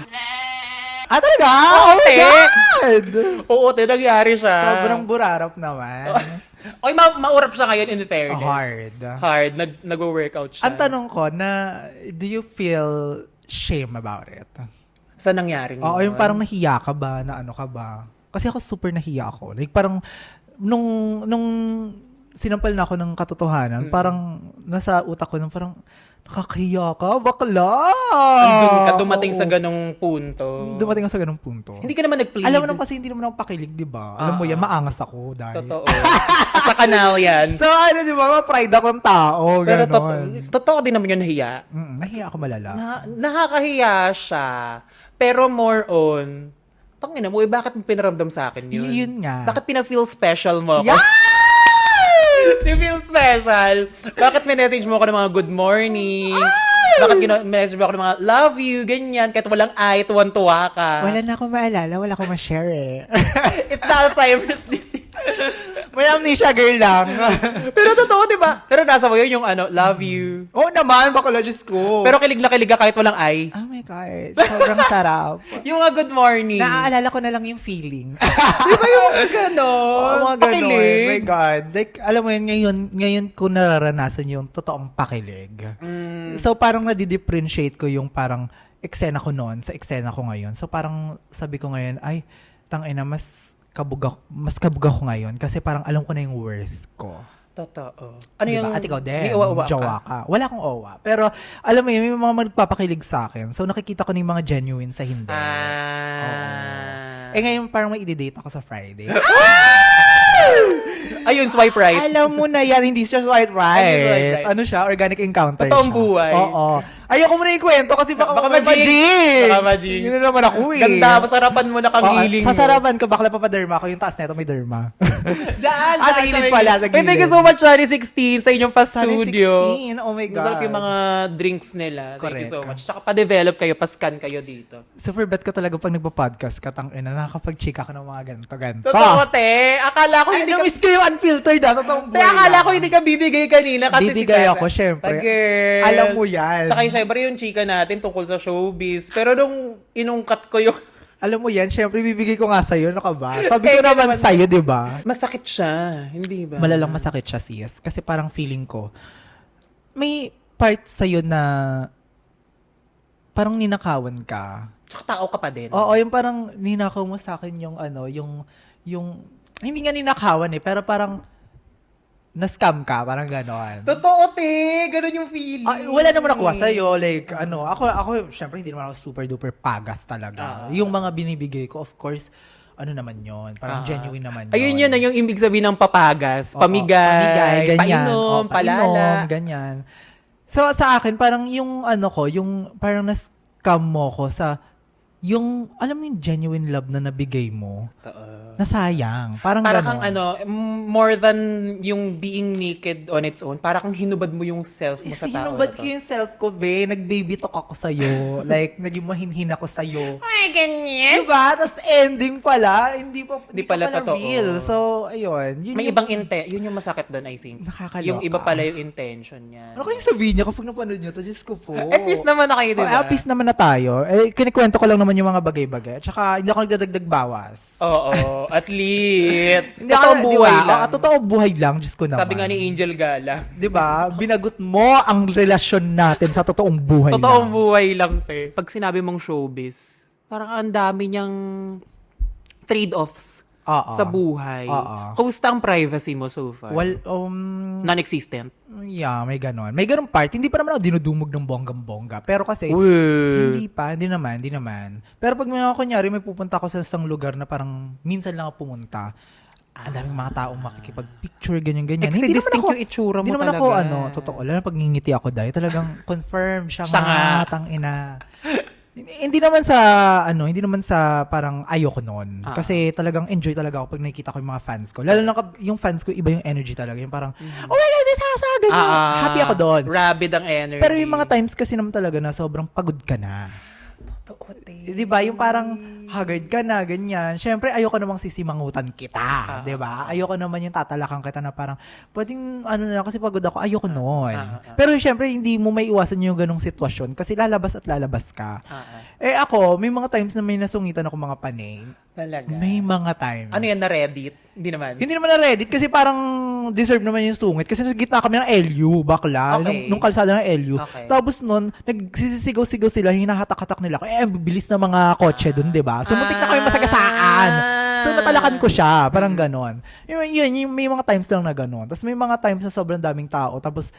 Talaga? Oo, Oh my te. God! Oo, nangyari siya. Sobrang burarap naman. Okay, maurap siya ngayon in fairness. Hard. Nag-workout siya. Ang tanong ko na, do you feel shame about it? Sa nangyari Oo, yung parang nahiya ka ba, na ano ka ba? Kasi ako super nahiya ako. Like parang, nung sinampal na ako ng katotohanan, parang nasa utak ko nung parang, nakakahiya ka, bakla! Andun ka dumating sa ganong punto. Dumating ako sa ganong punto. Hindi ka naman nag-plead. Alam mo naman kasi hindi naman ako pakilig, di ba? Alam mo yan, maangas ako dahil. Totoo. Sa kanal yan. So, di ba, ma-pride akong tao, Pero ganon. totoo din naman yung nahiya. Nahiya ako malala. Nakakahiya siya. Pero more on, tangina mo, bakit mo pinaramdam sa akin yun? Yun nga. Bakit pina-feel special mo ako? Yeah! Feel special. Bakit minessage mo ako ng mga good morning? Bakit minessage mo ako ng mga love you, ganyan. Kahit walang ay, tuwan-tuwa ka. Wala na akong maalala, wala akong ma-share eh. It's the Alzheimer's disease. May amnesia girl lang. Pero totoo, di ba? Pero nasa mo yun yung love you. Oo naman, bakula Diyos ko. Pero kilig na kilig ka kahit walang ay. oh my God, sobrang sarap. Yung mga good morning. Naaalala ko na lang yung feeling. Di ba yung gano'n? Oo, mga ganon. Pakilig. Oh my God. Like, alam mo yun, ngayon ko nararanasan yung totoong pakilig. So, parang nadi-differentiate ko yung parang eksena ko noon sa eksena ko ngayon. So, parang sabi ko ngayon, ay, tangina, mas kabog ako ngayon kasi parang alam ko na yung worth ko. Totoo. Ano Diba? yung... At ikaw din, may uwa-uwa jowa ka. Wala akong owa. Pero, alam mo yun, may mga magpapakilig sa akin. So, nakikita ko na yung mga genuine sa hindi. Ngayon, parang may i-date ako sa Friday. Ayun, swipe right. Alam mo na yan, hindi siya swipe Hindi swipe right. right. Ano siya? Organic encounter Totoong siya. buhay. Oo. Ayoko mo na ikwento kasi baka ma-jinx. Baka ma-jinx. Yun na naman ako eh. Ganda, masarapan mo na kangiling mo. Sasarapan ko, bakla papaderma ko. Yung taas na ito may derma. Diyan, sa gilid pala, sa gilid. Thank you so much, Sunny 16, sa inyong pa-studio. 16, oh my God. Masarap yung mga drinks nila. Thank you so Correct. much. Tsaka pa-develop kayo, pa-scan kayo dito. Super bet ko talaga pag nagpa-podcast ka, nakakapag-chika ka ng mga ganito. Totoo, te. Akala ko Ay, hindi ka... na-miss ko yung unfiltered totoong Te, buhay akala lang. ko hindi ka bibigay kanina kasi Bibigay si Sasa. ako, syempre. Girl. Alam mo yan. Tsaka syempre yung chika natin tungkol sa showbiz. Pero nung inungkat ko yung... Alam mo yan, syempre bibigay ko nga sa'yo, ano ka ba? Sabi ko Teka naman naman. sa'yo, di ba? Masakit siya, hindi ba? Malalang masakit siya, sis. Kasi parang feeling ko, may part sa'yo na parang ninakawan ka. Tsaka tao ka pa din. Oo, yung parang ninakaw mo sa akin yung hindi nga ninakawan eh, pero parang na-scam ka, parang gano'n. Totoo, te. Ganun yung feeling. Wala naman ako sa'yo. Like, ako, syempre, hindi naman ako super duper pagas talaga. Yung mga binibigay ko, of course, ano naman yon, parang genuine naman yun. Ayun yun na yung ibig sabihin ng papagas. Oo, Pamigay, ganyan. painom, palala. Ganyan. So, sa akin, parang yung yung parang na-scam mo ko sa, yung, alam mo yung genuine love na nabigay mo, nasayang. Parang Para gano'n. kang more than yung being naked on its own, para kang hinubad mo yung self mo sa tao. Sinubad ko yung self ko, be. Nag-baby talk ako sa'yo. Like, naging mahinhin ako sa'yo. Ay, ganyan. Diba? Tapos ending pala, hindi pala totoo. real. So, ayun. Yun May yung- ibang yun yung masakit doon, I think. Nakakaloka. Yung iba pala yung intention niya. Ano kayong sabihin niya kapag napanood niyo to? Diyos ko po. At least naman na kayo, diba? At least naman na tayo. Kinikwento ko lang naman naman yung mga bagay-bagay. At saka, hindi ako nagdadagdag bawas. Oo, at least. Hindi Totoo ako, buhay lang. Totoo buhay lang, Diyos ko naman. Sabi nga ni Angel Gala. Di ba? Binagot mo ang relasyon natin sa totoong buhay Totoong lang. buhay lang, te. Pag sinabi mong showbiz, parang ang dami niyang trade-offs Oo. sa buhay. Oo. Kamusta ang privacy mo so far? Well, Non-existent. yeah, may ganon. May ganon part. Hindi pa naman ako dinudumog ng bonggang-bongga. Pero kasi, Uy. hindi naman. Pero pag may kunyari, may pupunta ako sa isang lugar na parang minsan lang ako pumunta, ang daming mga taong makikipag-picture, ganyan-ganyan. Kasi distinct yung itsura mo hindi naman talaga. ako, totoo. Lalo na pag ngingiti ako dahil talagang confirm siya Siya nga. nga, tangina. Hindi naman sa parang ayoko noon. Kasi talagang enjoy talaga ako pag nakikita ko yung mga fans ko. Lalo na yung fans ko, iba yung energy talaga. Yung parang, oh my God, si Sasa, ganyan. Happy ako doon. Rabid ang energy. Pero yung mga times kasi naman talaga na sobrang pagod ka na. Totoo, te. Di ba? Yung parang haggard ka na, ganyan. Siyempre, ayoko namang sisimangutan kita. Di ba? Ayoko naman yung tatalakan kita na parang, pwedeng, kasi pagod ako, ayoko noon. Pero siyempre, hindi mo may iwasan yung ganong sitwasyon kasi lalabas at lalabas ka. Eh ako, may mga times na may nasungitan ako mga panay. Talaga. May mga times. Ano yan na Reddit? Hindi naman. Hindi naman na Reddit kasi parang deserve naman yung sungit kasi sa gitna kami ng LU, bakla, Okay. nung kalsada ng LU. Okay. Tapos nun, nagsisigaw-sigaw sila, hinahatak-hatak nila ako. Ang bilis na mga kotse dun, di ba? So, muntik na kami masagasaan. So, natalakan ko siya. Parang ganon. Yun, may mga times lang na ganon. Tapos may mga times na sobrang daming tao. Tapos,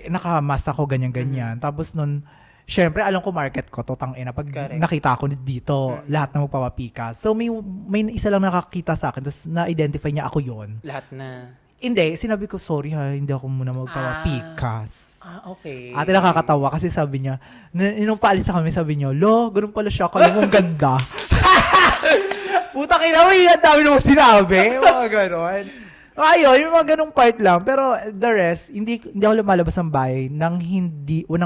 nakamas ako, ganyan-ganyan. Tapos nun, syempre, alam ko market ko, totang ina. Pag Correct. nakita ko dito, lahat na magpapapika. So, may isa lang nakakita sa akin, tapos na-identify niya ako yon. Lahat na. Hindi, sinabi ko, sorry ha, hindi ako muna magpapapikas. Okay. Ate nakakatawa kasi sabi niya, nung paalis na kami, sabi niya, lo, ganun pala siya, kaya mong ganda. Puta kinawin, ang dami naman sinabi. Mga ganon. Ayun, yung mga ganong part lang. Pero the rest, hindi ako lumalabas ng bahay nang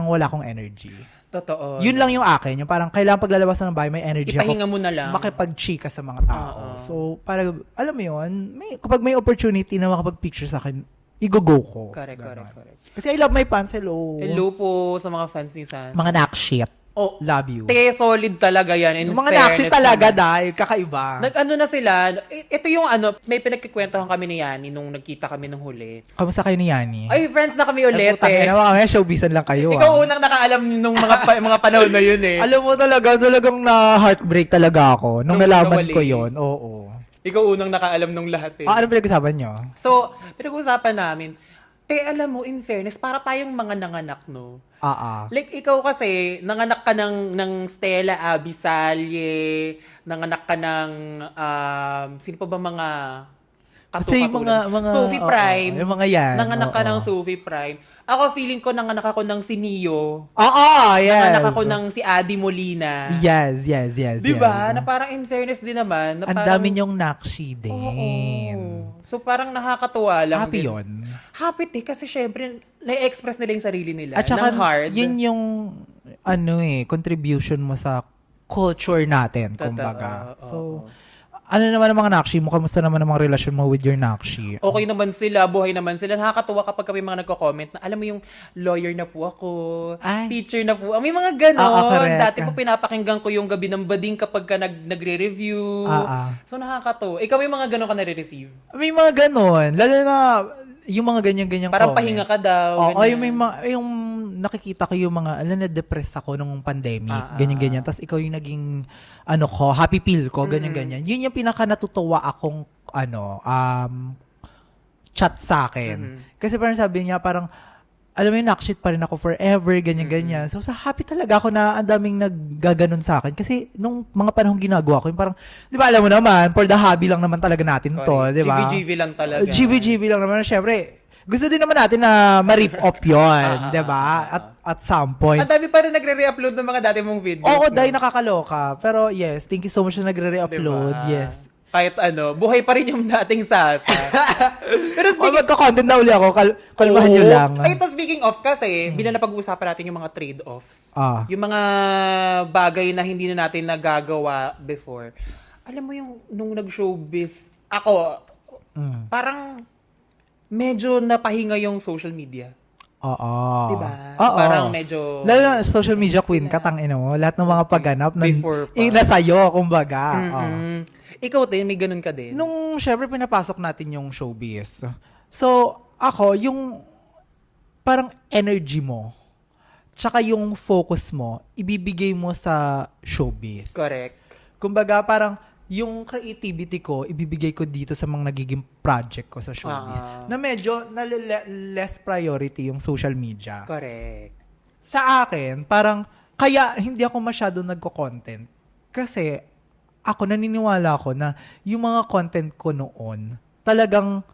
wala akong energy. Totoo. Yun lang yung akin. Yung parang kailangan paglalabas ng bahay, may energy Ipahinga ako. mo na lang. Makipag-chika sa mga tao. So, para, alam mo yun, kapag may opportunity na makapag-picture sa akin, i-go ko. Correct. Kasi I love my fans. Hello. Hello po sa mga fans ni Sans. Mga nakshit. Oh, Love you. te, solid talaga yan. In Yung mga fairness nakshit talaga naman. dahil kakaiba. Nag-ano na sila, ito yung may pinagkikwentuhan kami ni Yani nung nagkita kami nung huli. Kamusta kayo ni Yani? Ay, friends na kami ulit Ay, eh. kami, showbizan lang kayo. Ikaw unang nakaalam nung mga panahon na yun eh. Alam mo talagang na-heartbreak talaga ako nung Nung nalaman nawali. ko yon. Oo. Ikaw unang nakaalam nung lahat eh. Ano pinag-usapan nyo? So, pinag-uusapan namin, alam mo, in fairness, para tayong mga nanganak, no? Like, ikaw kasi, nanganak ka ng Stella Abisalye, nanganak ka ng, sino pa ba mga Kasi yung mga Sophie Prime. yung mga yan. Nanganak ka oo. ng Sophie Prime. Ako, feeling ko, nanganak ako ng si Neo. Oo, yes. Nanganak ako ng si Adi Molina. Yes. Di ba? Na parang in fairness din naman. Na Ang parang, dami nyong nakshi din. Oo. So, parang nakakatuwa lang. Happy din. yun. Happy kasi syempre, na-express nila yung sarili nila. At saka, ng hard. yun yung, contribution mo sa culture natin, Totoo, kumbaga. oo. So, ano naman ang mga nakshi mo? Kamusta naman ang mga relasyon mo with your nakshi? Okay naman sila, buhay naman sila. Nakakatuwa kapag kami mga nagko-comment na, alam mo yung lawyer na po ako, Ay. teacher na po. May mga ganon. Oo, correct. Dati po pinapakinggan ko yung gabi ng bading kapag ka nagre-review. So nakakatuwa. Ikaw may mga ganon ka nare-receive. May mga ganon. Lalo na, yung mga ganyan-ganyan Parang comment. pahinga ka daw. Oo, ganyan. yung nakikita ko yung mga, na-depress ako nung pandemic, ganyan-ganyan. Tapos ikaw yung naging, happy pill ko, ganyan-ganyan. Yun yung pinaka natutuwa akong, chat sa akin. Kasi parang sabi niya, parang, alam mo yung nakshit pa rin ako forever, ganyan-ganyan. So, sa happy talaga ako na ang daming naggaganon sa akin. Kasi, nung mga panahong ginagawa ko, yung parang, di ba, alam mo naman, for the hobby lang naman talaga natin to, di ba? GBGB lang talaga. GBGB lang naman. Siyempre, gusto din naman natin na ma-rip off yun, di ba? At some point. Ang dami pa rin nagre-re-upload ng mga dati mong videos. Oo, no? dahil nakakaloka. Pero yes, thank you so much na nagre-re-upload. Diba? Yes. Kahit buhay pa rin yung dating Sasa. Pero speaking Magka-content na uli ako. Kalmahan nyo lang. Ay, ito speaking of kasi, bilang napag-uusapan natin yung mga trade-offs. Yung mga bagay na hindi na natin nagagawa before. Alam mo yung nung nag-showbiz, ako, parang medyo napahinga yung social media. Oo. Diba? Oo. Parang medyo... Lalo na social media queen ka, tangina mo. Lahat ng mga pagganap Before pa. na sa'yo, kumbaga. Oo. Ikaw din, may ganun ka din. Nung syempre pinapasok natin yung showbiz. So, ako, yung parang energy mo, tsaka yung focus mo, ibibigay mo sa showbiz. Correct. Kumbaga, parang yung creativity ko, ibibigay ko dito sa mga nagiging project ko sa showbiz. Na medyo less priority yung social media. Correct. Sa akin, parang, kaya hindi ako masyado nagko-content. Kasi, ako naniniwala ako na yung mga content ko noon, talagang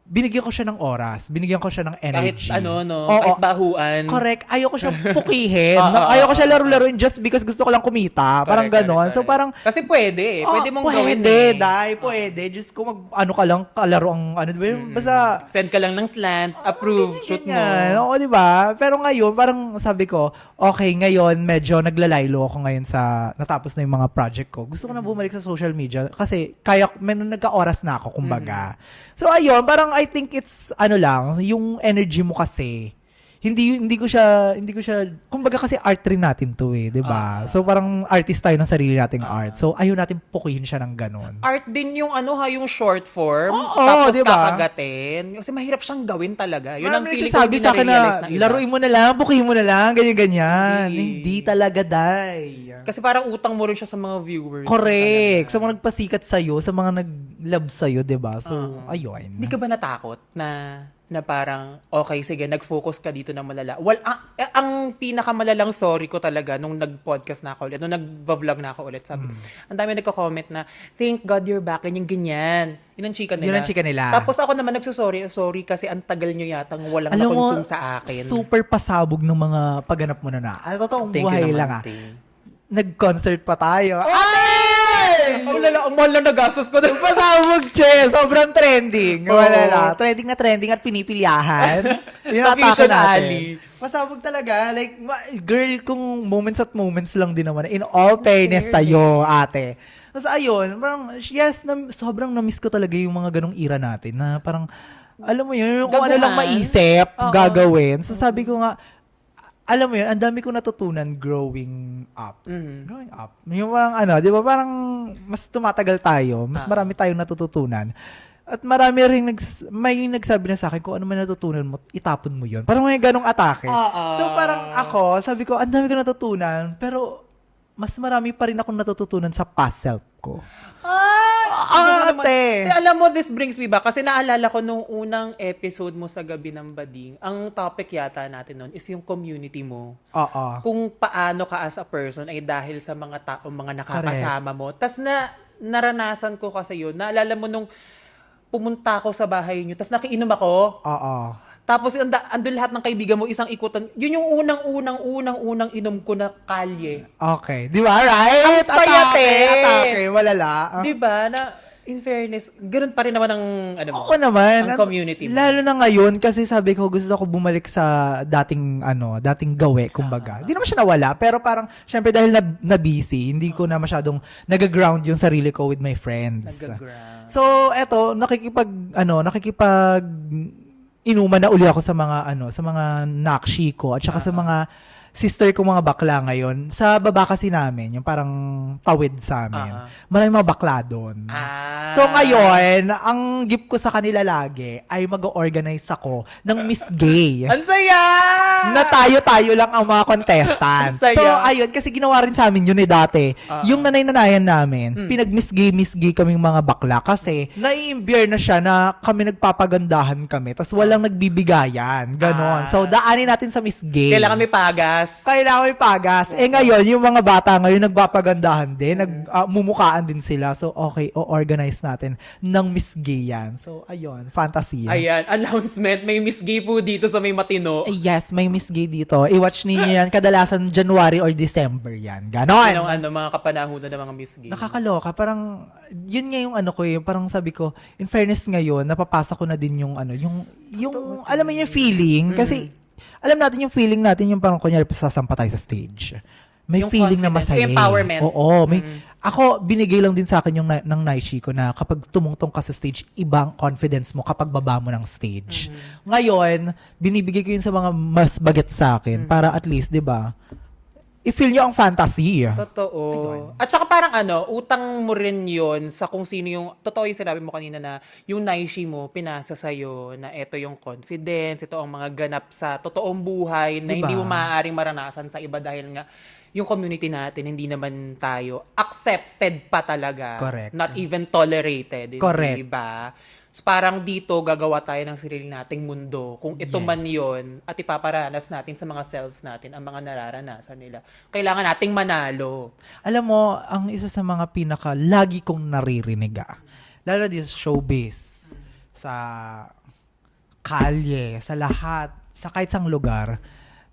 binigyan ko siya ng oras, binigyan ko siya ng energy. Kahit ano, no? Oo, Kahit bahuan. correct. Ayoko siyang pukihin. Oo, Ayoko siya laro-laruin just because gusto ko lang kumita. Parang ganon. So parang, Kasi pwede eh. Pwede mong gawin pwede, eh. pwede. Just kung ano ka lang, kalaro ang ano, diba? Basta, Send ka lang ng slant, approve, shoot mo. ganyan. Oo, diba? Pero ngayon, parang sabi ko, okay, ngayon, medyo naglalaylo ako ngayon sa, natapos na yung mga project ko. Gusto ko na bumalik sa social media kasi kaya, may nagka-oras na ako, kumbaga. So, ayun, parang I think it's, ano lang, yung energy mo kasi, hindi ko siya, kumbaga kasi art rin natin to eh, 'di ba? So parang artist tayo ng sarili nating art. So ayaw natin pukuhin siya ng ganun. Art din yung ano ha, yung short form. Oo, tapos diba? kakagatin. Kasi mahirap siyang gawin talaga. Yun ang feeling ko sabi hindi sa akin na-realize na, ng iba. laruin mo na lang, pukuhin mo na lang, ganyan-ganyan. Hindi. Hindi talaga, day. Kasi parang utang mo rin siya sa mga viewers. Correct. Sa Talaga. mga nagpasikat sa'yo, sa mga nag-love sa'yo, 'di ba? So, ayun. Hindi ka ba natakot na parang, okay, sige, nag-focus ka dito na malala. Well, ang pinakamalalang sorry ko talaga nung nag-podcast na ako ulit, nung nag-vlog na ako ulit, sabi, ang dami nagko-comment na, thank God you're back, yung ganyan. Yun ang chika nila. Yun ang chika nila. Tapos ako naman sorry kasi ang tagal nyo yatang walang Alam mo, na-consume sa akin. super pasabog ng mga pagganap mo na. Ano, totoong Thank you buhay naman, lang Ting. Nag-concert pa tayo. Ang lala, ang mahal na nagastos ko doon. Pasabog, che. Sobrang trending. Oo. Wala. Trending na trending at pinipilyahan. Yun Sa ang atake Vision natin. Alley. Pasabog talaga. Like, girl, kung moments at moments lang din naman. In all fairness sa'yo, ate. Tapos ayun, parang, yes, sobrang na-miss ko talaga yung mga ganong era natin na parang, alam mo yun, kung ano lang Gabuhan. maisip, Oo. gagawin. So sabi ko nga, alam mo yun, ang dami ko natutunan growing up. Growing up. Yung parang ano, di ba parang mas tumatagal tayo, mas marami tayong natututunan. At marami rin may nagsabi na sa akin kung ano man natutunan mo, itapon mo yun. Parang may ganong atake. So parang ako, sabi ko, ang dami ko natutunan, pero mas marami pa rin akong natututunan sa past self ko. Ate! Alam mo, this brings me back. Kasi naalala ko nung unang episode mo sa Gabi ng Bading, ang topic yata natin nun is yung community mo. Oo. Kung paano ka as a person ay dahil sa mga taong mga nakakasama mo. Tas naranasan ko kasi yun. Naalala mo nung pumunta ako sa bahay niyo, tas nakiinom ako. Oo. Tapos andun lahat ng kaibigan mo, isang ikutan. Yun yung unang inom ko na kalye. Okay. Di ba? Right? Ang saya, te. Atake. Malala. Di ba? Na, in fairness, ganun pa rin naman ang, ano mo, Ako naman. ang community mo. Lalo na ngayon kasi sabi ko gusto ko bumalik sa dating gawe, kumbaga. Hindi naman siya nawala, pero parang syempre dahil na busy, hindi ko na masyadong nag-ground yung sarili ko with my friends. Nag-ground. So, eto, nakikipag inuman na uli ako sa mga nakshi ko at saka sa mga sister ko mga bakla ngayon. Sa baba kasi namin, yung parang tawid sa amin. Maraming mga bakla doon. So ngayon, ang gift ko sa kanila lagi ay mag-organize ako ng Miss Gay. Ang saya! Na tayo-tayo lang ang mga contestant. Saya. So ayun, kasi ginawa rin sa amin yun dati. Yung nanay-nanayan namin, Miss Gay kaming mga bakla kasi nai-imbier na siya na kami nagpapagandahan kami tapos walang nagbibigayan. Ganon. So daanin natin sa Miss Gay. Kailangan may pagas. Kailangan may pagas. Ngayon, yung mga bata ngayon, nagpapagandahan din. Mumukaan din sila. So, okay, o-organize natin ng Miss Gay yan. So, ayun, fantasy. Ayan, announcement. May Miss Gay po dito sa May Matino. Yes, may Miss Gay dito. I-watch ninyo yan. Kadalasan, January or December yan. Ganon. Mga kapanahunan ng mga Miss Gay. Nakakaloka. Parang, yun nga yung ko eh. Parang sabi ko, in fairness ngayon, napapasa ko na din yung yung alam mo yung feeling. Kasi, alam natin yung feeling natin yung parang kunyari sasampa tayo sa stage. may Yung feeling na confidence, masaya. yung empowerment. Oo, ako, binigay lang din sa akin yung ng Naishi ko na kapag tumungtong ka sa stage, ibang confidence mo kapag baba mo ng stage. Ngayon, binibigay ko yun sa mga mas baget sa akin para at least, di ba, i-feel nyo ang fantasy. Totoo. Ayun. At saka parang utang mo rin yon sa kung sino yung, totoo yung sinabi mo kanina na yung naishi mo, pinasa sa'yo na ito yung confidence, ito ang mga ganap sa totoong buhay na Diba? hindi mo maaaring maranasan sa iba dahil nga yung community natin, hindi naman tayo accepted pa talaga. Correct. Not even tolerated. Correct. Diba? So parang dito, gagawa tayo ng sarili nating mundo. Kung ito Yes. man yon at ipaparanas natin sa mga selves natin ang mga nararanasan nila. Kailangan nating manalo. Alam mo, ang isa sa mga pinaka lagi kong naririnig, lalo din sa showbiz, sa kalye, sa lahat, sa kahit sang lugar,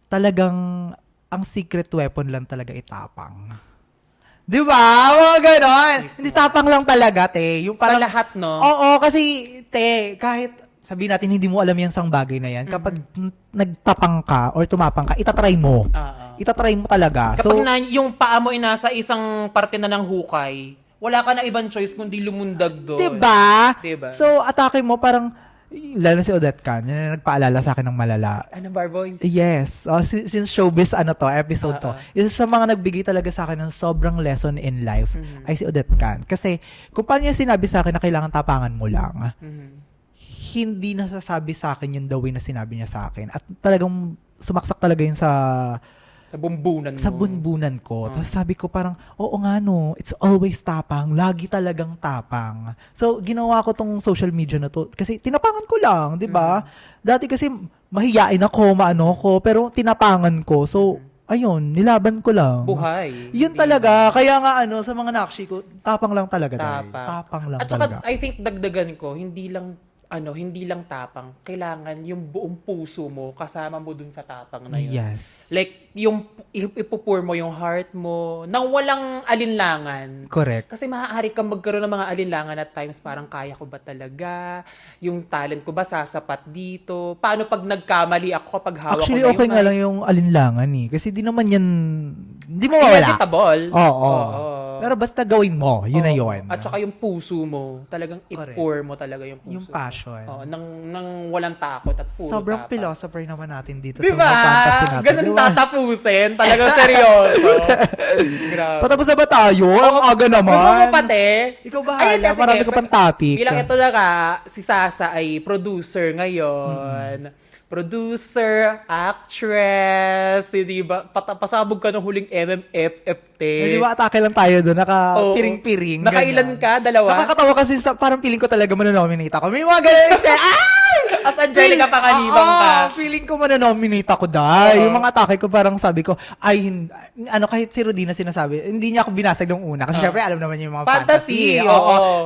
talagang ang secret weapon lang talaga itapang. Di ba? Mga ganon. Hindi tapang lang talaga, te. Yung Sa parang, lahat, no? Oo, kasi, te, kahit sabihin natin hindi mo alam yung sang bagay na yan, kapag nagtapang ka or tumapang ka, itatry mo. Itatry mo talaga. Kapag yung paa mo inasa isang parte na ng hukay, wala ka na ibang choice kundi lumundag doon. Diba? Diba? So, atake mo parang, lalo na si Odette Can, yun ang nagpaalala sa akin ng malala. Ano, Barboy? Yes. Since showbiz, episode to. Isa sa mga nagbigay talaga sa akin ng sobrang lesson in life ay si Odette Can. Kasi, kung paano niya sinabi sa akin na kailangan tapangan mo lang, hindi nasasabi sa akin yung the way na sinabi niya sa akin. At talagang sumaksak talaga yun Sa bumbunan mo. sa bunbunan ko. Tapos sabi ko parang, oo nga no, it's always tapang. Lagi talagang tapang. So, ginawa ko tong social media na to. Kasi tinapangan ko lang, di ba? Dati kasi mahiyain ako, maano ko, pero tinapangan ko. So, ayun, nilaban ko lang. Buhay. Yun talaga. Kaya nga sa mga nakshi ko, tapang lang talaga. Tapang. Tapang lang At saka, talaga. I think dagdagan ko, hindi lang tapang. Kailangan yung buong puso mo kasama mo dun sa tapang na yun. Yes. Like, yung ipupur mo yung heart mo nang walang alinlangan. Correct. Kasi maaari kang magkaroon ng mga alinlangan at times parang kaya ko ba talaga? Yung talent ko ba sasapat dito? Paano pag nagkamali ako kapag hawak Actually, ko na okay yung nga lang yung alinlangan eh. Kasi di naman yan, di mo mawala. inevitable. Oo. Pero basta gawin mo, yun na Oo. yun. At saka yung puso mo, talagang Correct. i-pour mo talaga yung puso. Yung passion. Oo, nang walang takot at puro Sobrang tapang. philosopher naman natin dito Diba? sa mga fantasy natin. Ganun Diba? tatapusin. Talagang seryoso. Grabe. Patapos na ba tayo? Ang aga naman. Gusto mo pa, te? Ikaw bahala. Ayun, sige. Marami ka pang topic. Bilang ito na ka, si Sasa ay producer ngayon. Producer, actress, hindi ba? Pasabog ka ng huling MMFFT. Eh, di ba atake lang tayo doon? Naka-piring-piring. Nakailan ganyan. ka? Dalawa? Nakakatawa kasi parang feeling ko talaga manonominate ako. May mga ganun. As Angelica Panganiban ka. Feeling ko manonominate ako dahil. Yung mga atake ko parang sabi ko, kahit si Rodina sinasabi, hindi niya ako binasag nung una. Kasi syempre alam naman niya yung mga Fantasy, fantasy. oo.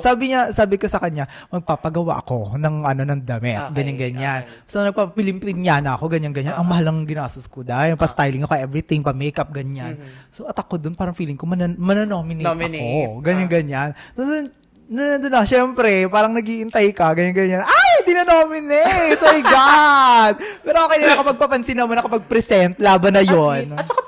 Sabi ko sa kanya, magpapagawa ako ng damit. Okay, Ganyan-ganyan. okay. So nagpapilim-pinya na ako, ganyan-ganyan. Ang mahal ng ginastos ko dahil. Pa-styling ako, everything, pa-makeup, ganyan. So atak ko dun, parang feeling ko manonominate ako. Ganyan-ganyan. Tapos nandun na, syempre, parang nag-iintay ka, ganyan-ganyan. Ay, di na nominate! Oh my God! Pero okay na kapag papansin naman na kapag present, laban na yon. At saka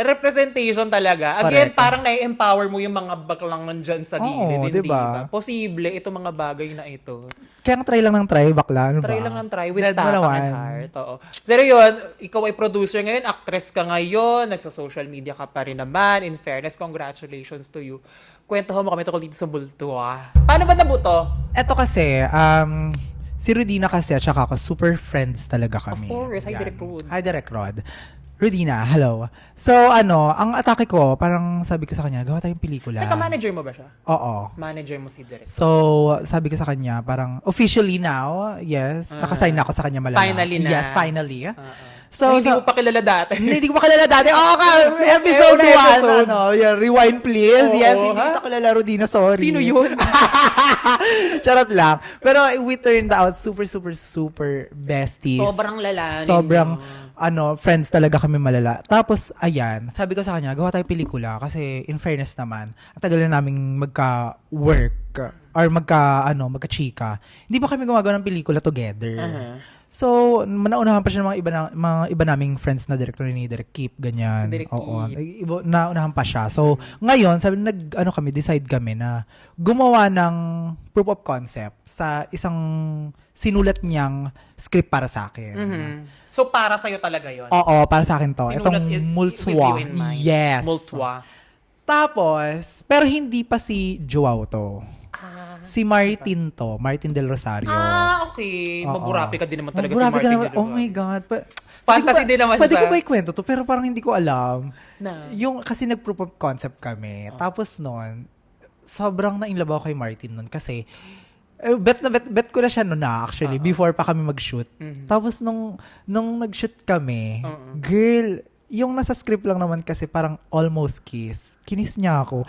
representation talaga. Again, Correct. parang nai-empower mo yung mga baklang nandyan sa gilid. Oo, Hindi diba? ba? Posible, itong mga bagay na ito. Kaya try lang ng try, bakla. Ano Try ba? lang ng try with Dead mo tapang naman. and heart. Oo. Pero yun, ikaw ay producer ngayon, actress ka ngayon, nagsa-social media ka pa rin naman. In fairness, congratulations to you. Kwentuhan mo kami tungkol dito sa multo, ah. Paano ba nabuto? Eto kasi, si Rudina kasi at saka ako, super friends talaga kami. Of course. Hi, Yan. Direk Rod. Hi, Direk Rod. Rudina, hello. So, ang atake ko, parang sabi ko sa kanya, gawa tayong pelikula. Teka, manager mo ba siya? Oo. Manager mo si Direk. So, sabi ko sa kanya, parang officially now, yes, nakasign na ako sa kanya malala. Finally na. Yes, finally. So, hindi mo pa kilala dati. Hindi ko pa kilala dati. Episode 1. Rewind please. Yes, hindi kita kilala, Rodina, sorry. Sino yun? Charot lang. Pero we turned out super, super, super besties. Sobrang lalanin Sobrang, mo. friends talaga kami malala. Tapos, ayan, sabi ko sa kanya, gawa tayo pelikula kasi in fairness naman, ang tagal na naming magka-work or magka-chika. Hindi pa kami gumagawa ng pelikula together. So, naunahan pa siya ng mga iba naming friends na director ni Direk Keep, ganyan. Direk Oo. Keep. Naunahan pa siya. So, ngayon, sabi decide kami na gumawa ng proof of concept sa isang sinulat niyang script para sa akin. Mhm. So, para sa'yo talaga yon. Oo, para sa akin to. Sinulat Itong with Multswa. you in mind. Yes. Multswa. Tapos, pero hindi pa si Joao to. Si Martin to. Martin Del Rosario. Okay. Oo. Maburapi ka din naman talaga Maburapi si Martin. ka naman. Del Oh Rosario. my God. Fantasy din naman Pwede siya. ko ba ikwento to? Pero parang hindi ko alam. Na. Kasi nag-proof of concept kami. Tapos noon, sobrang na-inlove ako kay Martin noon. Kasi, bet ko na siya noon na actually. Before pa kami mag-shoot. Tapos nung nag-shoot kami, girl, yung nasa script lang naman kasi parang almost kiss. Kinis niya ako.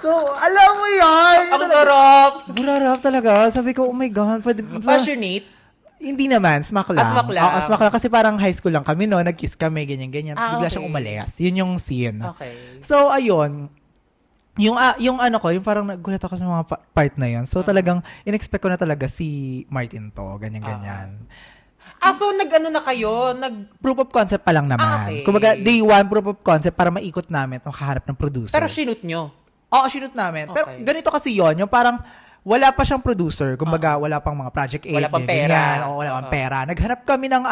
So, alam mo yan! Ang sarap! Burarap talaga. Sabi ko, oh my God, pwede. Passionate. Hindi naman, smack lang. Smack lang. Oo, smack lang. Kasi parang high school lang kami, no? Nag-kiss kami, ganyan-ganyan. Tapos bigla Okay. siyang umalis. Yun yung scene. Okay. So, ayun. Yung ano ko, yung parang nagulat ako sa mga part na yun. So, talagang, in-expect ko na talaga si Martin to. Ganyan-ganyan. So nag-ano na kayo? Proof of concept pa lang naman. Okay. Kumbaga, day one, proof of concept para maikot namin itong kahanap ng producer. Pero shoot nyo. Oo, sinut namin. Pero Okay. ganito kasi yon, yung parang wala pa siyang producer. Kumbaga, wala pang mga project aid. Wala pang ganyan. pera. Oo, wala pang pera. Naghanap kami ng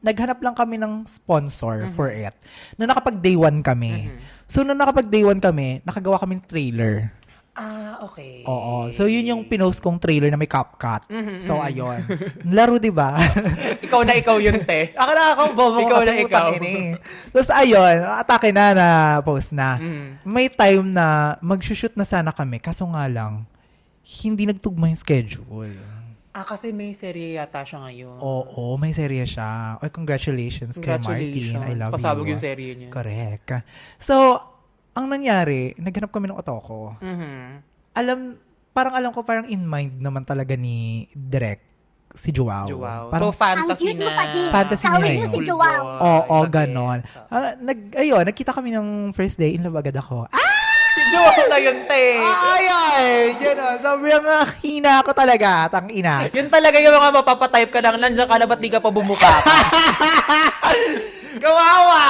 naghanap lang kami ng sponsor for it. Na nakapag day one kami. So, nung nakapag day one kami, nakagawa kami ng trailer. Okay. Oo. So, yun yung pinost kong trailer na may CapCut. So, ayun. Laro, di ba? Ikaw na ikaw yun, te. Ako bobo Ikaw kasi na ikaw. utang ini. Tapos ayun, atake na post na. May time na mag-shoot na sana kami, kaso nga lang, hindi nagtugma yung schedule. Kasi may serye yata siya ngayon. Oo, may serye siya. Oy, congratulations kay Martin. I love Pasabog you. yung serye niya. Correct. So, ang nangyari, naghanap kami ng otoko. Parang alam ko, parang in mind naman talaga ni Direk, si Joao. Parang So, fantasy Ang cute mo na. pa din. Fantasy niya Sabi niyo yun. si Joao. Oo, Okay. ganon. Nagkita kami ng first day, in love agad ako. Si Joao na yun, te. Ay, gano'n. Sobrang hina ako talaga, tang ina. Yun talaga yung mga mapapatype ka lang, nandiyan ka na, ba't di ka pa bumuka? Kawawa!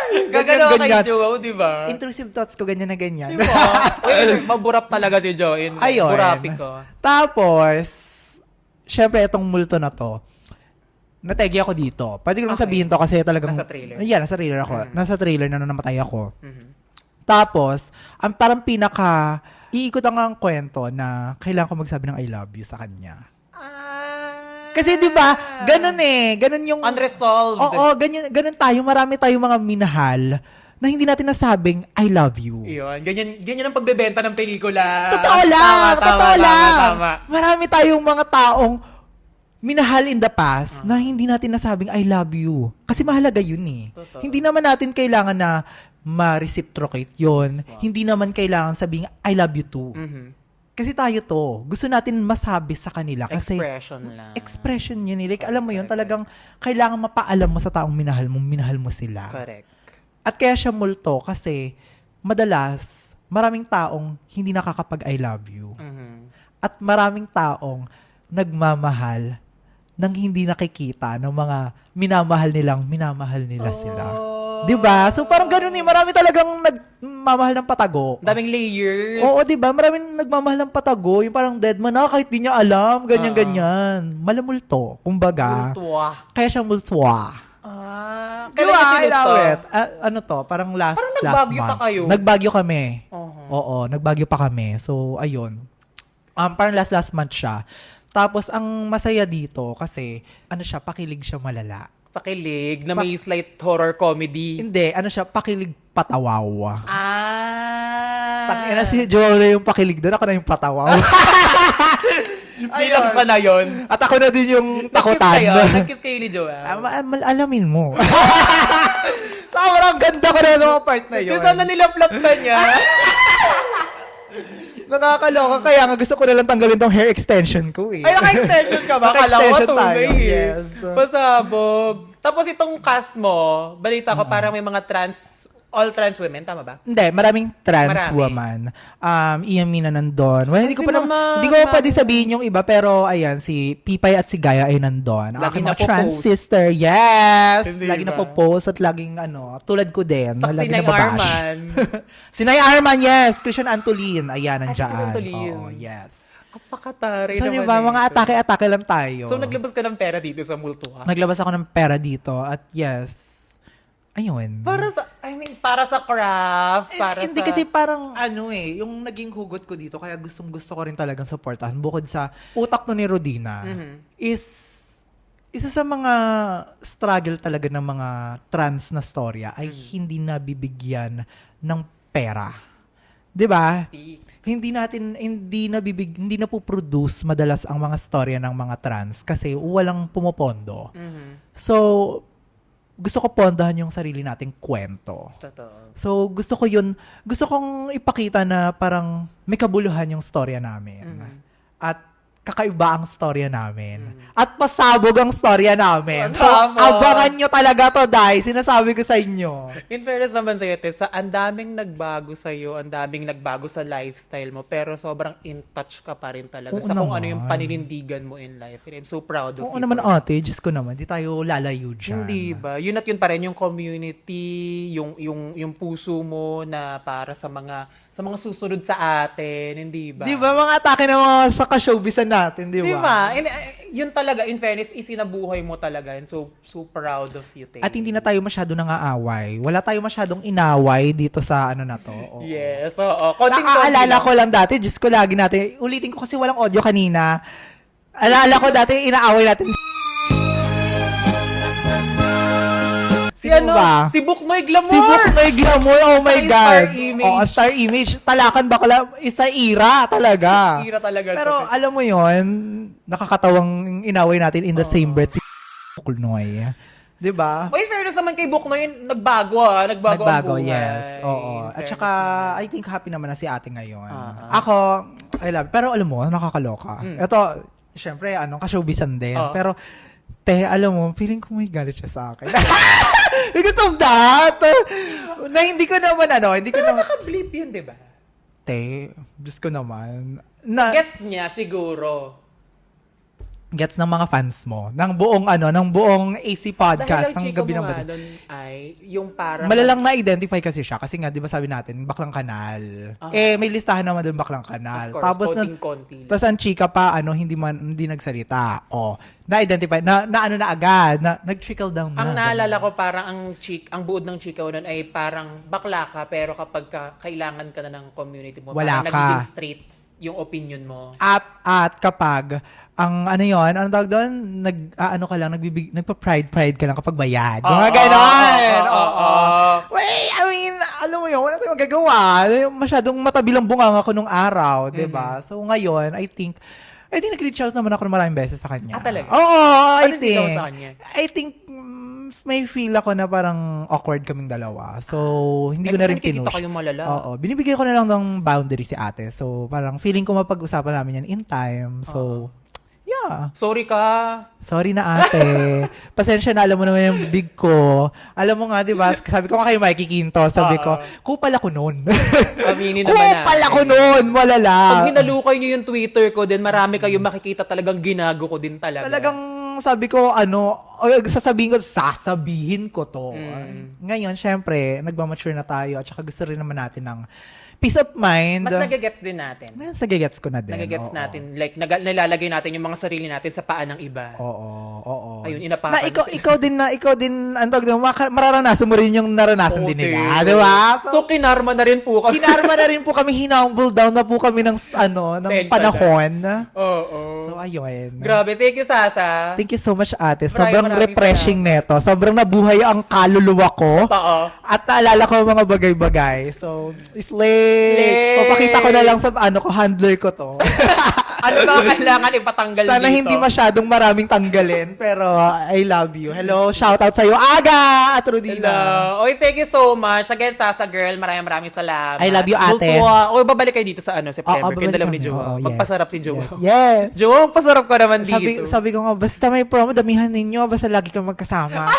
Gagano ka kay ganyan. Joao, di ba? Intrusive thoughts ko, ganyan na ganyan. Di ba? Uy, maburap talaga si Joao. Ayun. Burapi ko. Tapos, syempre, itong multo na to, nategi ako dito. Pwede ko naman Okay. sabihin to kasi talagang... Nasa trailer. Yeah, nasa trailer ako. Nasa trailer na namatay ako. Tapos, ang parang iikot ang kwento na kailangan ko magsabi ng I love you sa kanya. Kasi 'di ba, ganun ganun yung Unresolved. Oo, ganun tayo, marami tayong mga minahal na hindi natin nasabing I love you. Yun. Ganyan ang pagbebenta ng pelikula. Totoo lang, totoo lang. Tama. Marami tayong mga taong minahal in the past na hindi natin nasabing I love you. Kasi mahalaga yun eh. Totoo. Hindi naman natin kailangan na ma-reciprocate yun. Wow. Hindi naman kailangan sabing I love you too. Mhm. Kasi tayo to, gusto natin masabi sa kanila kasi Expression lang. expression yun. Like, alam mo yun, talagang kailangan mapaalam mo sa taong minahal mo sila. Correct. At kaya siya multo kasi madalas, maraming taong hindi nakakapag I love you. Mhm. At maraming taong nagmamahal nang hindi nakikita ng mga minamahal nila sila. Oh. 'Di ba? So parang ganoon marami talagang nagmamahal ng patago. Daming layers. Oo, 'di ba? Maraming nagmamahal ng patago, yung parang dead man kahit di niya alam, ganyan. Malamulto, kumbaga. Multwa. Kaya siya multwa. Kailan niya sinut to? Ano to? Parang last nagbagyo month. pa kayo? Nagbagyo kami. Uh-huh. Oo, nagbagyo pa kami. So, ayun. Parang last month siya. Tapos, ang masaya dito kasi, pakilig siya malala. Pakilig na may slight horror comedy. Hindi, pakilig patawaw. Ah. Si Joel na yung pakilig doon, ako na yung patawaw. Bilang siya na yun. At ako na din yung takutan. Nag-kiss kayo ni Joel. Alamin mo. Sobrang ganda ko na sa mga part na yun. Yung sana nilaplap ka niya. Nakakaloka, kaya nga gusto ko na lang tanggalin tong hair extension ko eh. Ay, naka-extension ka ba? Kala ko Naka-extension tunay tayo, eh. yes. Pasabog. Tapos itong cast mo, balita ko parang may mga trans All trans women, tama ba? Hindi, maraming trans Marami. woman. Ian Mina nandun. Well, hindi ko Kasi pa naman, hindi ko mami. pwede sabihin yung iba, pero ayan, si Pipay at si Gaya ay nandun. Ang Lagi aking mga napopost. trans sister, yes! Hindi Lagi ba? napopost at laging tulad ko din. Sa lagi Sinay nababash. Arman. Si Nay Arman, yes! Christian Antolin, ayan, si nandyan. Christian Antolin. Oo, yes. Apakatari So, naman di ba, mga ito. atake-atake lang tayo. So, naglabas ka ng pera dito sa multuhan. Naglabas ako ng pera dito at yes, ayun. Para sa craft, para Hindi sa... kasi parang yung naging hugot ko dito, kaya gustong-gusto ko rin talagang supportahan. Bukod sa utak to ni Rodina, is isa sa mga struggle talaga ng mga trans na storya ay hindi nabibigyan ng pera. 'Di ba? Hindi na po-produce madalas ang mga storya ng mga trans kasi walang pumopondo. So, gusto ko pondahan yung sarili nating kwento. Totoo. So, gusto kong ipakita na parang may kabuluhan yung storya namin. At kakaiba ang storya namin. At pasabog ang storya namin. So, Pasabog. abangan nyo talaga to, dahil sinasabi ko sa inyo. In fairness naman sa'yo, Tess, ang daming nagbago sa'yo, ang daming nagbago sa lifestyle mo, pero sobrang in touch ka pa rin talaga Oo sa kung ano naman. yung paninindigan mo in life. And I'm so proud of Oo you. naman, for ate, Diyos ko naman, di tayo lalayo dyan. Hindi ba? Yun at yun pa rin, yung community, yung puso mo na para sa mga susunod sa atin, hindi ba? Di ba, mga atake na mga sa ka-showbizan natin, di ba? Di ba? And, yun talaga, in fairness, isinabuhay mo talaga. And so proud of you, Tay. At hindi na tayo masyado nangaaway. Wala tayo masyadong inaway dito sa ano na to. Oo. Yes, oo. Konting-konti Naaalala lang. ko lang dati, Diyos ko lagi natin, ulitin ko kasi walang audio kanina. Alala ko dati, inaaway natin. Si Sino ba? Si Buknoy Glamour! Si Buknoy Glamour, oh my Saka yung God. Star Image. Oo, Star Image. Talakan bakla, isa ira talaga. Ira talaga. Pero to. alam mo yon, nakakatawang inaway natin in the same breath si Buknoy. Di ba? In fairness naman kay Buknoy, nagbago ang buhay. Yes. Oo. In At fairness saka, naman. I think happy naman na si ate ngayon. Ah. Ako, I love. Pero alam mo, nakakaloka. Ito, syempre, ka-showbizan din. Ah. Pero, alam mo, feeling ko may galit siya sa akin. Because of that, na hindi ko naman, hindi ko naman, Naka-bleep yun, di ba? Diyos ko naman. Gets niya, siguro. Gets ng mga fans mo. Ng buong AC podcast, Dahil ng ang chika gabi mo ng nga bati. doon ay yung parang... Malalang na-identify kasi siya. Kasi nga, di ba sabi natin, baklang kanal. May listahan naman doon baklang kanal. Of course, konting-konti lang. Tapos ang chika pa, hindi nagsalita. Na-identify, na agad, nag-trickle down na. Ang naalala ko parang ang buod ng chika mo nun ay parang bakla ka pero kapag kailangan ka na ng community mo, Wala parang ka. nagiging straight yung opinion mo. At kapag, anong tawag doon? Nagpa-pride ka lang kapag bayad. Mga ganon! Oo. Wait, alam mo yun, wala tayong magagawa. Masyadong matabilang bunganga ko nung araw, di ba? So ngayon, I think nag-reach out naman ako ng maraming beses sa kanya. Ah, talaga? Oo, Ano hindi daw sa kanya? I think, may feel ako na parang awkward kaming dalawa. So, hindi ko na rin Kita pinush. kayong malala. Oo, binibigay ko na lang ng boundary si ate. So, parang feeling ko mapag-usapan namin yan in time. So, yeah. Sorry ka. Sorry na ate. Pasensya na, alam mo naman yung big ko. Alam mo nga, di ba? Sabi ko nga kay Mikey Quinto, sabi ko, kupal ako noon. Aminin naman natin. Kupal ako noon, malala. Pag hinalukay niyo yung Twitter ko, din marami kayong makikita talagang ginago ko din talaga. Talagang sabi ko, sasabihin ko to. Ngayon, syempre, nagmamature na tayo at saka gusto rin naman natin ng peace of mind. Mas nagagets din natin. Ngayon, sagagets ko na din. Nagagets Oo. natin. Like, nilalagay natin yung mga sarili natin sa paa ng iba. Oo. Ayun, inapakan. Ikaw din, ang tawag doon, mararanasan mo rin yung naranasan din nila. Di ba? So, kinarma na rin po kami. Kinarma na rin po kami, hinumble down na po kami ng Send panahon. Oo. So, ayun. Grabe. Thank you, Sasa. Thank you so much, ate. Maraming Sobrang refreshing neto. Sobrang nabuhay ang kaluluwa ko. Oo. At naalala ko ang mga bagay-bagay. So, slay. Papakita ko na lang sa handler ko to. Ano ba kailangan ipatanggal dito? Sana hindi masyadong maraming tanggalin. Pero I love you. Hello, shout out sa'yo, Aga at Rodina. Hello. Oy, thank you so much. Again, Sasa girl, maraming salamat. I love you, ate. O, babalik kayo dito sa September. babalik Kaya dalawa ni kami. Jowa. Oo, yes. Magpasarap si Jowa. Yes. Jowa, magpasarap ka naman dito. Sabi ko nga, basta may promo, damihan ninyo, basta lagi kang magkasama.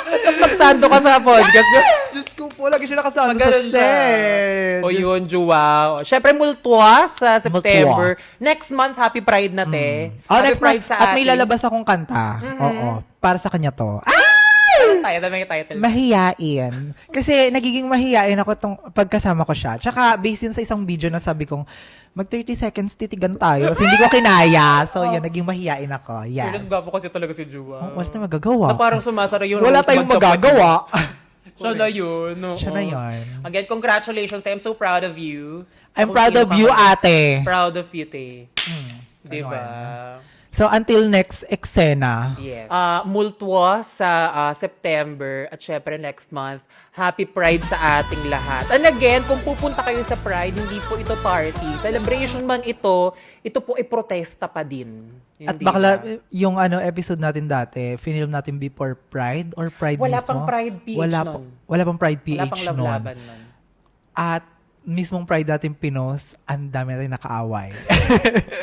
Tapos magsanto ka sa podcast. Diyos ko beautiful. Lagi siya nakasama sa Maganon siya. set. O yun, Jua. Siyempre, multwa sa September. Next month, Happy Pride na, te. Oh, Happy next Pride month. sa At may atin. lalabas akong kanta. Oo. Para sa kanya to. Ano tayo? Dami yung title. Mahiyain. Kasi nagiging mahiyain ako tong pagkasama ko siya. Tsaka based yun sa isang video na sabi kong mag 30 seconds titigan tayo. Kasi hindi ko kinaya. So yun, naging mahiyain ako. Yes. Yes. Gwapo kasi talaga si Jua. Wala tayong magagawa. Na parang sumasara yung Wala rosebud tayong sa magagawa. pati. Siya na yun. Oo. Siya na yun. Again, congratulations. I'm so proud of you. I'm Kung proud sino of ka you, man. ate. Proud of you, te. Diba? So until next eksena. Yes. Multwa sa September at syempre next month, Happy Pride sa ating lahat. And again, kung pupunta kayo sa Pride, hindi po ito party. Celebration man ito po ay protesta pa din. At Hindi bakla, ba? yung episode natin dati, finilm natin before Pride or Pride Wala mismo? pang Pride PH nun. Wala pang Pride PH Wala pang nun. laban nun. At mismong Pride natin pinos, ang dami natin nakaaway.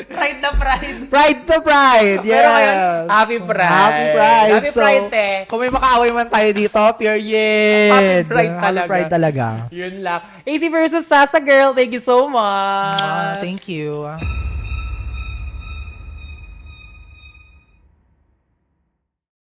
Pride na Pride! Pride to Pride! Yes! Pero ngayon, Happy Pride! Happy Pride! Happy Pride, te! Kung may makaaway man tayo dito, period! Happy Pride talaga. Happy Pride talaga. Yun lang. AC versus Sasa Girl, thank you so much! Thank you.